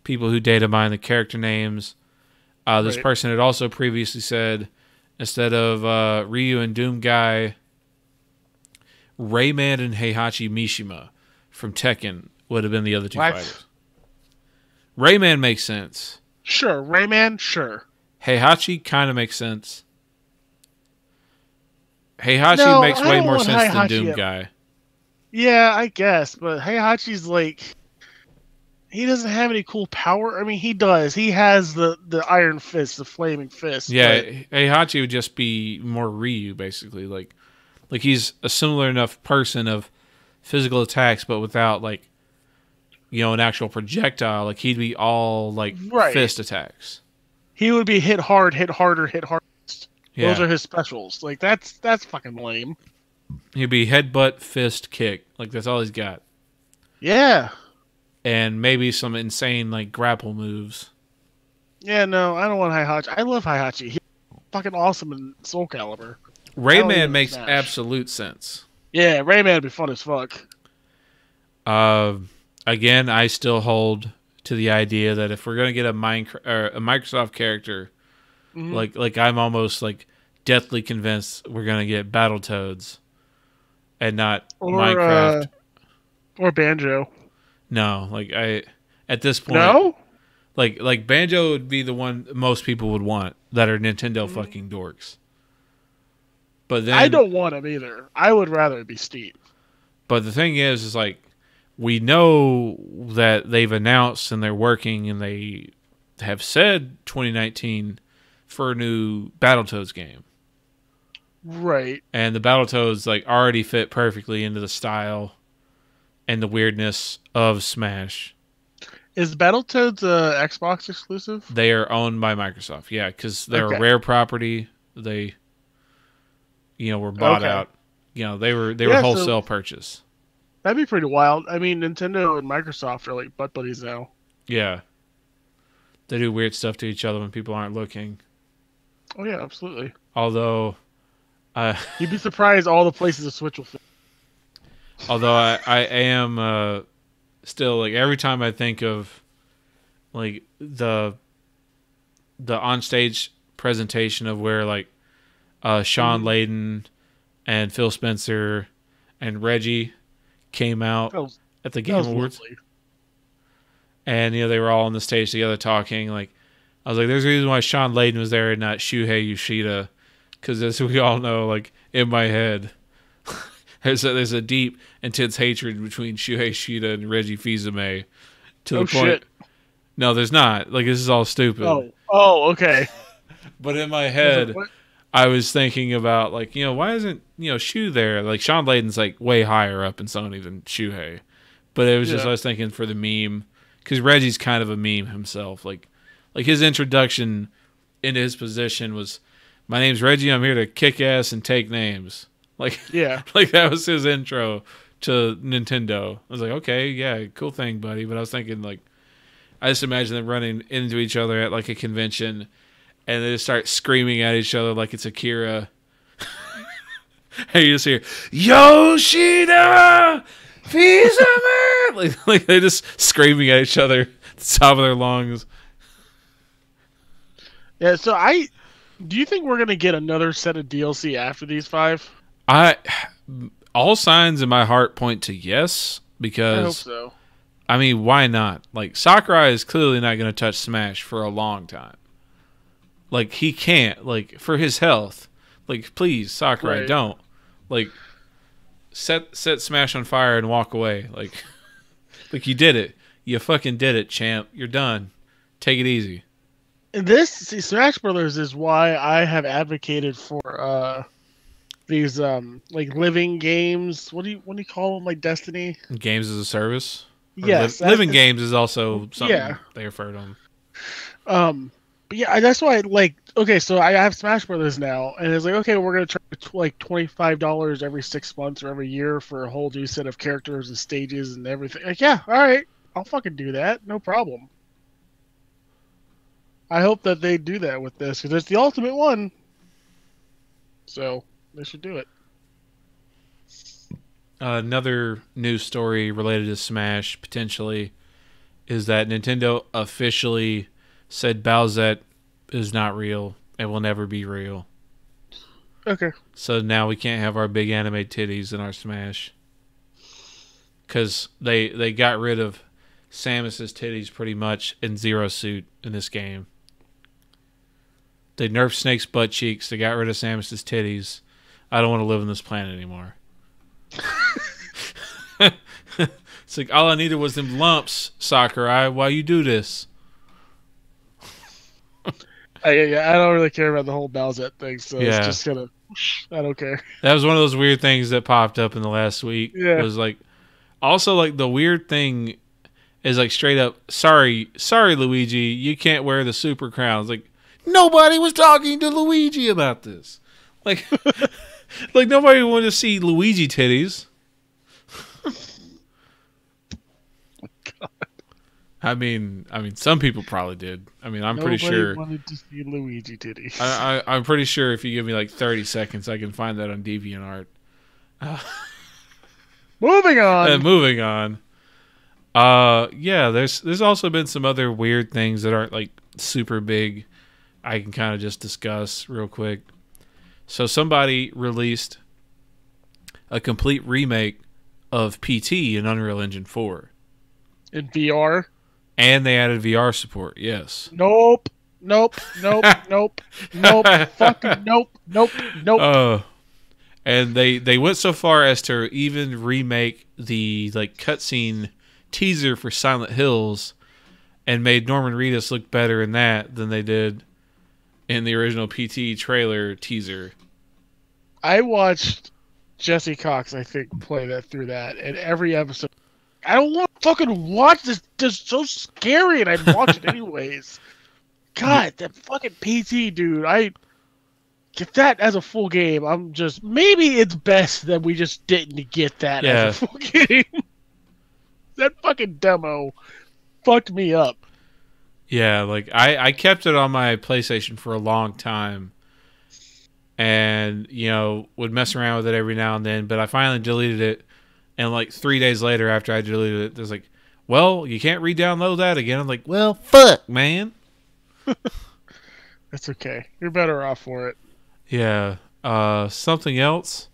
people who data mine the character names, this person had also previously said instead of Ryu and Doom Guy, Rayman and Heihachi Mishima from Tekken would have been the other two fighters. Rayman makes sense. Sure, Rayman, sure. Heihachi kind of makes sense. Heihachi makes way more sense than Doom Guy. Yeah, I guess, but Heihachi's like, he doesn't have any cool power. I mean, he does. He has the Iron Fist, the Flaming Fist. Yeah, Heihachi would just be more Ryu, basically. Like he's a similar enough person of physical attacks, but without like, an actual projectile. Like he'd be all like fist attacks. He would be hit hard, hit harder, hit hardest. Yeah. Those are his specials. Like that's fucking lame. He'd be headbutt, fist, kick. Like that's all he's got. Yeah. And maybe some insane like grapple moves. Yeah, no, I don't want Heihachi. I love Heihachi. He's fucking awesome in Soul Calibur. Rayman makes absolute sense. Yeah, Rayman would be fun as fuck. Again, I still hold to the idea that if we're gonna get a Microsoft character, like I'm almost like deathly convinced we're gonna get Battletoads, and not Minecraft or Banjo. No, at this point, no. Like Banjo would be the one most people would want that are Nintendo fucking dorks. But then I don't want him either. I would rather it be Steve. But the thing is like we know that they've announced and they're working and they have said 2019 for a new Battletoads game. Right. And the Battletoads like already fit perfectly into the style and the weirdness of Smash. Is Battletoads Xbox exclusive? They are owned by Microsoft. Yeah, because they're a Okay. rare property. They, were bought Okay. out. They were Yeah, so wholesale purchase. that'd be pretty wild. I mean, Nintendo and Microsoft are like butt buddies now. Yeah, they do weird stuff to each other when people aren't looking. Oh yeah, absolutely. Although, You'd be surprised all the places a Switch will fit. I am still like every time I think of like the onstage presentation of where like Sean Layden and Phil Spencer and Reggie came out That was, at the that Game was Awards, lovely. and they were all on the stage together talking. Like I was like, "There's a reason why Sean Layden was there and not Shuhei Yoshida," because as we all know, like in my head, there's a deep, intense hatred between Shuhei Yoshida and Reggie Fils-Aimé to the point. Shit. No, there's not. Like this is all stupid. Oh, okay. But in my I was head, like, what? I was thinking about like, why isn't Shu there? Like Sean Layden's like way higher up in Sony than Shuhei, but it was just I was thinking for the meme because Reggie's kind of a meme himself. Like his introduction into his position was, "My name's Reggie. I'm here to kick ass and take names." Like Yeah. like that was his intro to Nintendo. I was like, okay, yeah, cool thing, buddy. But I was thinking like, I just imagine them running into each other at like a convention. And they just start screaming at each other like it's Akira. And you just hear, "Yoshida! Fils-Aimé!" like they just screaming at each other at the top of their lungs. Yeah, so do you think we're gonna get another set of DLC after these 5? All signs in my heart point to yes, I hope because so. I mean, why not? Like Sakurai is clearly not going to touch Smash for a long time. Like he can't, like for his health. Like please, Sakurai, Right. don't. Like set Smash on fire and walk away. Like you did it. You fucking did it, champ. You're done. Take it easy. And Smash Brothers is why I have advocated for these like living games. What do you call them? Like Destiny? Games as a service. Or Yes, living games is also something Yeah. they refer to them. But yeah, that's why okay, so I have Smash Brothers now, and it's like, okay, we're gonna charge like $25 every 6 months or every year for a whole new set of characters and stages and everything. Like, yeah, all right, I'll fucking do that, no problem. I hope that they do that with this because it's the ultimate one, so they should do it. Another news story related to Smash potentially is that Nintendo officially said Bowsette is not real and will never be real. Okay. So now we can't have our big anime titties in our Smash. Because they got rid of Samus's titties pretty much in Zero Suit in this game. They nerfed Snake's butt cheeks. They got rid of Samus's titties. I don't want to live on this planet anymore. It's like all I needed was them lumps, Sakurai. Why you do this? I don't really care about the whole Bowsette thing, so Yeah. it's just gonna. I don't care. That was one of those weird things that popped up in the last week. Yeah. It was like, also like the weird thing is like straight up, sorry Luigi, you can't wear the super crown. It's like nobody was talking to Luigi about this. Like, like nobody wanted to see Luigi titties. I mean, some people probably did. I mean, I'm pretty sure. Nobody wanted to see Luigi titties. I'm pretty sure if you give me like 30 seconds, I can find that on DeviantArt. Moving on. Moving on. Yeah, there's also been some other weird things that aren't like super big. I can kind of just discuss real quick. So somebody released a complete remake of PT in Unreal Engine 4. In VR. And they added VR support, yes. Nope. Fucking nope. And they went so far as to even remake the like cutscene teaser for Silent Hills and made Norman Reedus look better in that than they did in the original PT trailer teaser. I watched Jesse Cox, I think, play that through that, and every episode I don't want to fucking watch this. This is so scary, and I'd watch it anyways. God, that fucking PT, dude. I get that as a full game. I'm just maybe it's best that we just didn't get that as a full game. That fucking demo fucked me up. Yeah, like I kept it on my PlayStation for a long time, and would mess around with it every now and then. But I finally deleted it, and like 3 days later, after I deleted it, there's like, well, you can't re-download that again. I'm like, well, fuck, man. That's okay. You're better off for it. Yeah. Something else.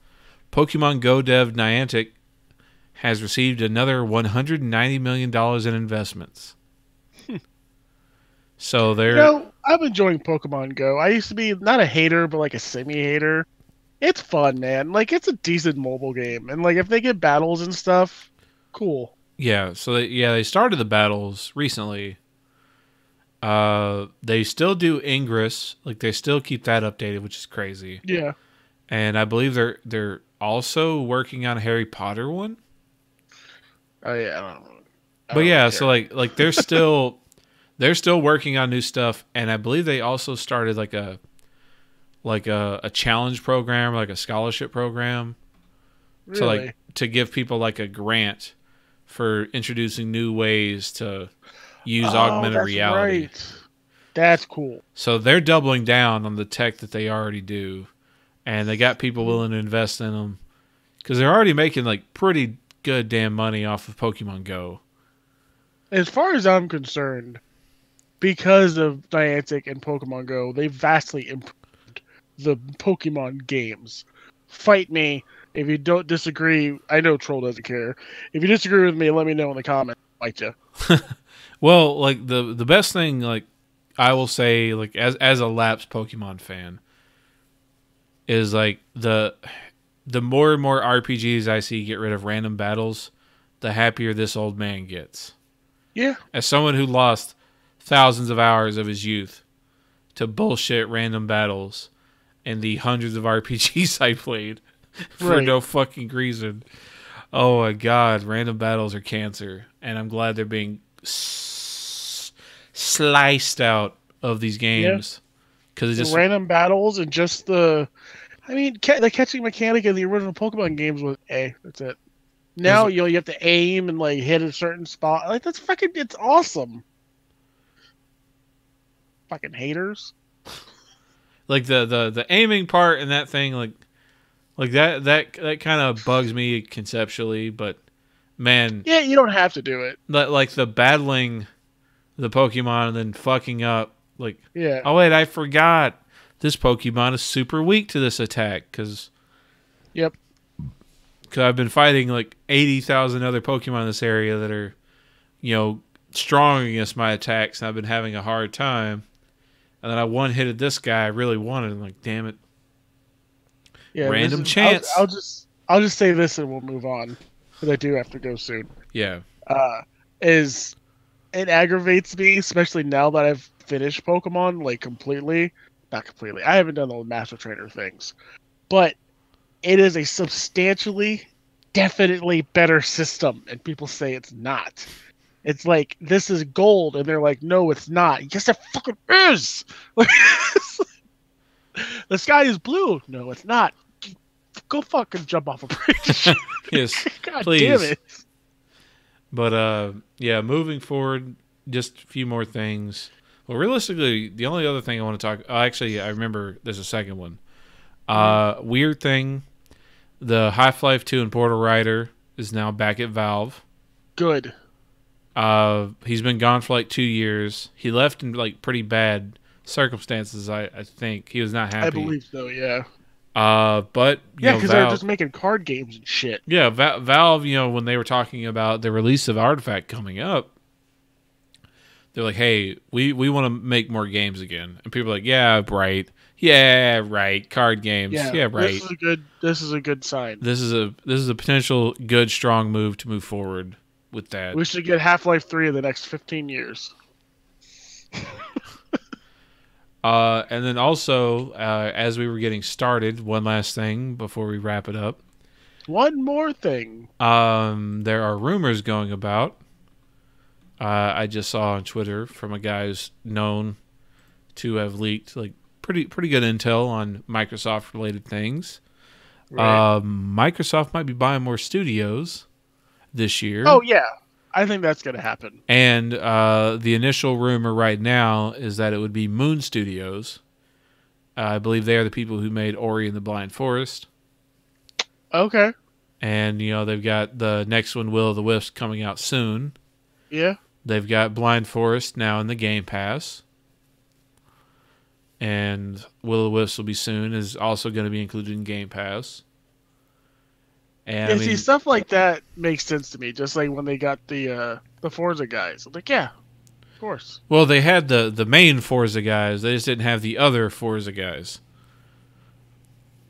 Pokemon Go dev Niantic has received another $190 million in investments. So they're... I'm enjoying Pokemon Go. I used to be not a hater, but like a semi-hater. It's fun, man. Like, it's a decent mobile game. And like, if they get battles and stuff, cool. Yeah, so they started the battles recently. They still do Ingress. Like, they still keep that updated, which is crazy. Yeah. And I believe they're also working on a Harry Potter one. Oh yeah, I don't know. But yeah, so like they're still working on new stuff, and I believe they also started like a challenge program, like a scholarship program. Really? So like to give people like a grant for introducing new ways to use augmented reality. Right. That's cool. So they're doubling down on the tech that they already do, and they got people willing to invest in them because they're already making like pretty good damn money off of Pokemon Go. As far as I'm concerned, because of Niantic and Pokemon Go, they vastly improved the Pokemon games. Fight me if you don't disagree. I know Troll doesn't care. If you disagree with me, let me know in the comments. I'll fight you. Well, like the best thing, like I will say, like as a lapsed Pokemon fan, is like the more and more RPGs I see get rid of random battles, the happier this old man gets. Yeah. As someone who lost thousands of hours of his youth to bullshit random battles and the hundreds of RPGs I played for no fucking reason. Oh my god, random battles are cancer, and I'm glad they're being sliced out of these games because the just random battles and just the catching mechanic in the original Pokemon games was that's it. Now you have to aim and like hit a certain spot. Like that's fucking it's awesome. Fucking haters. Like the aiming part and that thing, like that kind of bugs me conceptually, but man, yeah, you don't have to do it. Like the battling the Pokemon and then fucking up, like, yeah. Oh wait, I forgot this Pokemon is super weak to this attack because I've been fighting like 80,000 other Pokemon in this area that are, strong against my attacks, and I've been having a hard time. And then I one-hitted this guy I really wanted. I'm like, damn it. Yeah, random chance. I'll just say this and we'll move on, because I do have to go soon. Yeah. It aggravates me, especially now that I've finished Pokemon, like completely. Not completely. I haven't done all the Master Trainer things. But it is a substantially, definitely better system, and people say it's not. It's like, this is gold, and they're like, no, it's not. Yes, it fucking is! The sky is blue. No, it's not. Go fucking jump off a bridge. Yes, God please. damn it. But, yeah, moving forward, just a few more things. Well, realistically, the only other thing I want to talk... actually, I remember there's a second one. Weird thing. The Half-Life 2 and Portal Rider is now back at Valve. Good. He's been gone for like 2 years. He left in like pretty bad circumstances, I think. He was not happy. I believe so, yeah. But because they're just making card games and shit. Yeah, Valve, when they were talking about the release of Artifact coming up, they're like, hey, we want to make more games again. And people are like, yeah, right. Yeah, right. Card games. Yeah, right. This is a good sign. This is a potential good, strong move to move forward with that. We should get Half-Life 3 in the next 15 years. And then also, as we were getting started, one last thing before we wrap it up. One more thing. There are rumors going about. I just saw on Twitter from a guy who's known to have leaked like pretty good intel on Microsoft related things. Right. Microsoft might be buying more studios this year. Oh yeah, I think that's gonna happen. And the initial rumor right now is that it would be Moon Studios. I believe they are the people who made Ori and the Blind Forest. Okay. And, they've got the next one, Will of the Wisps, coming out soon. Yeah. They've got Blind Forest now in the Game Pass. And Will of the Wisps will be soon, is also going to be included in Game Pass. And Yeah, see, stuff like that makes sense to me. Just like when they got the Forza guys. I'm like, yeah, of course. Well, they had the main Forza guys. They just didn't have the other Forza guys.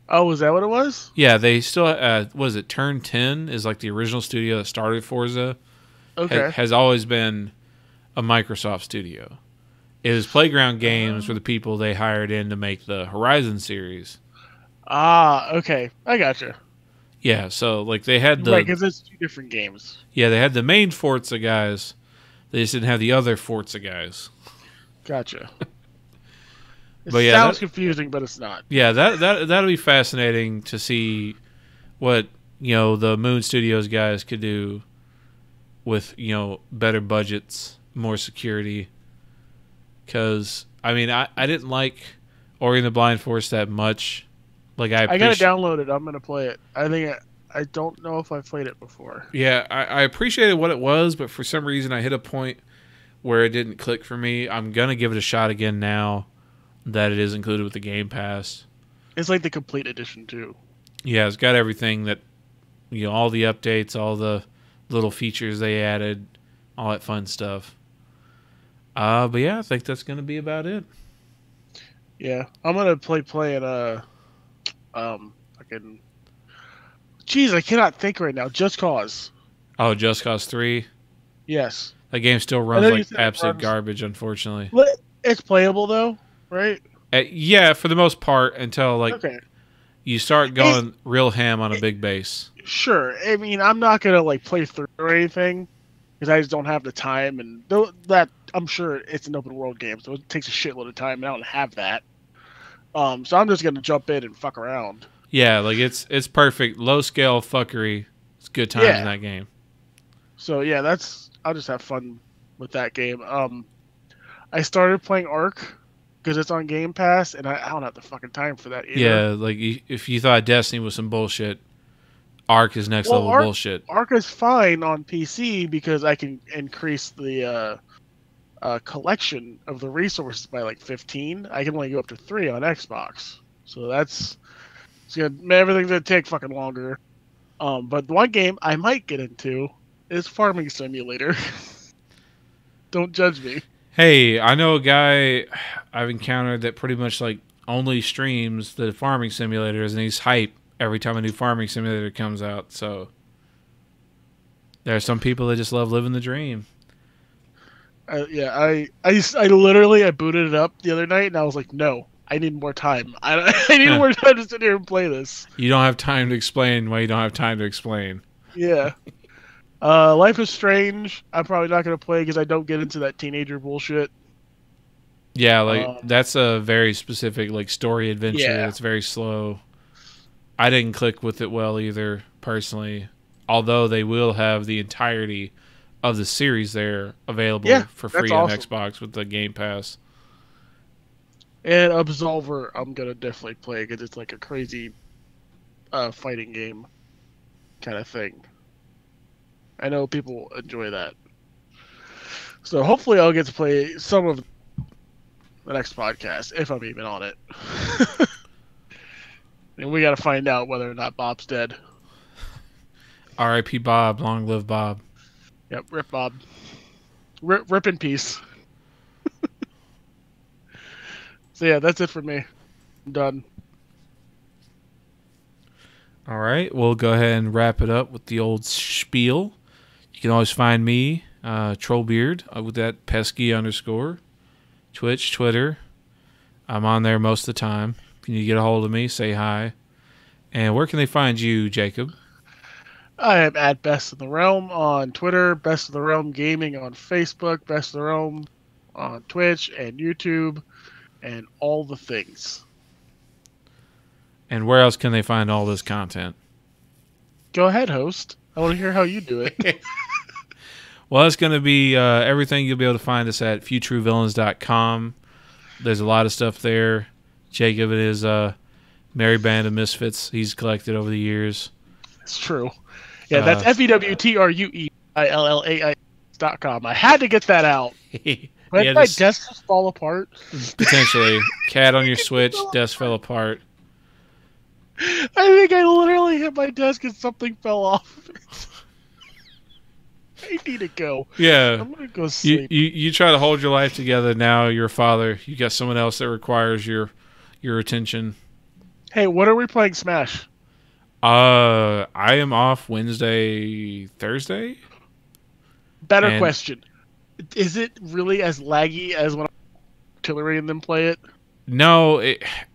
Oh, was that what it was? Yeah, they still, was it Turn 10 is like the original studio that started Forza. Okay. Has always been a Microsoft studio. It was Playground Games for the people they hired in to make the Horizon series. Ah, okay. I gotcha. Yeah, so like they had Right, because it's 2 different games. Yeah, they had the main Forza guys. They just didn't have the other Forza guys. Gotcha. It But yeah, sounds confusing, but it's not. Yeah, that'll be fascinating to see what the Moon Studios guys could do with better budgets, more security. Because I mean, I didn't like Ori and the Blind Forest that much. Like I gotta download it. I'm gonna play it. I don't know if I've played it before. Yeah, I appreciated what it was, but for some reason I hit a point where it didn't click for me. I'm gonna give it a shot again now that it is included with the Game Pass. It's like the complete edition too. Yeah, it's got everything that all the updates, all the little features they added, all that fun stuff. But yeah, I think that's gonna be about it. Yeah, I'm gonna playing fucking. Jeez, I cannot think right now. Just Cause. Oh, Just Cause 3. Yes. That game still runs like absolute garbage, unfortunately. It's playable though, right? Yeah, for the most part, until you start going real ham on a big base. Sure. I mean, I'm not gonna play through or anything because I just don't have the time, and that I'm sure it's an open world game, so it takes a shitload of time, and I don't have that. So I'm just gonna jump in and fuck around. Yeah, it's perfect. Low scale fuckery. It's good times in that game. So yeah, I'll just have fun with that game. I started playing Ark because it's on Game Pass, and I don't have the fucking time for that either. Yeah, like if you thought Destiny was some bullshit, Ark is next level bullshit. Ark is fine on PC because I can increase the collection of the resources by 15. I can only go up to 3 on Xbox, so it's gonna everything's gonna take fucking longer. But the one game I might get into is Farming Simulator. Don't judge me. Hey, I know a guy I've encountered that pretty much only streams the farming simulators, and he's hype every time a new farming simulator comes out. So there are some people that just love living the dream. Yeah, I literally booted it up the other night, and I was like, no, I need more time. I need more time to sit here and play this. You don't have time to explain why you don't have time to explain. Yeah. Life is Strange. I'm probably not going to play because I don't get into that teenager bullshit. Yeah, that's a very specific story adventure. Yeah. It's very slow. I didn't click with it well either, personally. Although they will have the entirety of the series there available for free on Xbox with the Game Pass. And Absolver, I'm going to definitely play because it's like a crazy fighting game kind of thing. I know people enjoy that. So hopefully I'll get to play some of the next podcast, if I'm even on it. And we got to find out whether or not Bob's dead. R.I.P. Bob. Long live Bob. Yep, rip Bob. Rip in peace. So yeah, that's it for me. I'm done. All right, we'll go ahead and wrap it up with the old spiel. You can always find me, TrollBeard, with that pesky _ Twitch, Twitter. I'm on there most of the time. If you need to get a hold of me, say hi. And where can they find you, Jacob? I am at Best in the Realm on Twitter, Best in the Realm Gaming on Facebook, Best in the Realm on Twitch and YouTube, and all the things. And where else can they find all this content? Go ahead, host. I want to hear how you do it. Well, it's going to be everything. You'll be able to find us at FewTrueVillains.com. There's a lot of stuff there. Jacob and his merry band of misfits he's collected over the years. It's true. Yeah, that's FewTrueIllaI.com. I had to get that out. But my desk just fall apart. Potentially. Cat on your Switch, desk fell apart. I think I literally hit my desk and something fell off. I need to go. Yeah. I'm going to go sleep. You try to hold your life together. Now you're a father. You got someone else that requires your attention. Hey, when are we playing Smash? I am off Wednesday, Thursday. Better question. Is it really as laggy as when Artillery and them play it? No,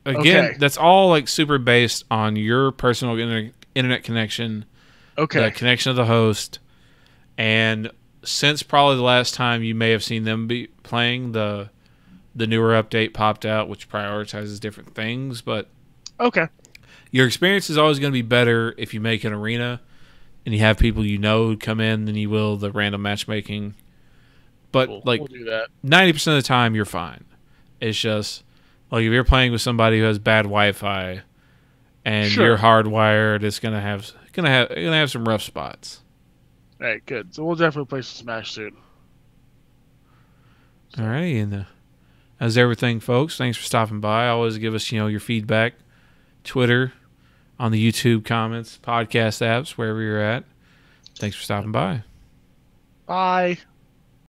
that's all like super based on your personal internet connection. Okay. The connection of the host. And since probably the last time you may have seen them be playing, the newer update popped out, which prioritizes different things. But okay, your experience is always going to be better if you make an arena and you have people you know who come in than you will the random matchmaking. But we'll do that. 90% of the time, you're fine. It's just like if you're playing with somebody who has bad Wi-Fi and you're hardwired, it's gonna have some rough spots. All right, good. So we'll definitely play some Smash soon. All right, and that's everything, folks. Thanks for stopping by. Always give us, your feedback, Twitter, on the YouTube comments, podcast apps, wherever you're at. Thanks for stopping by. Bye.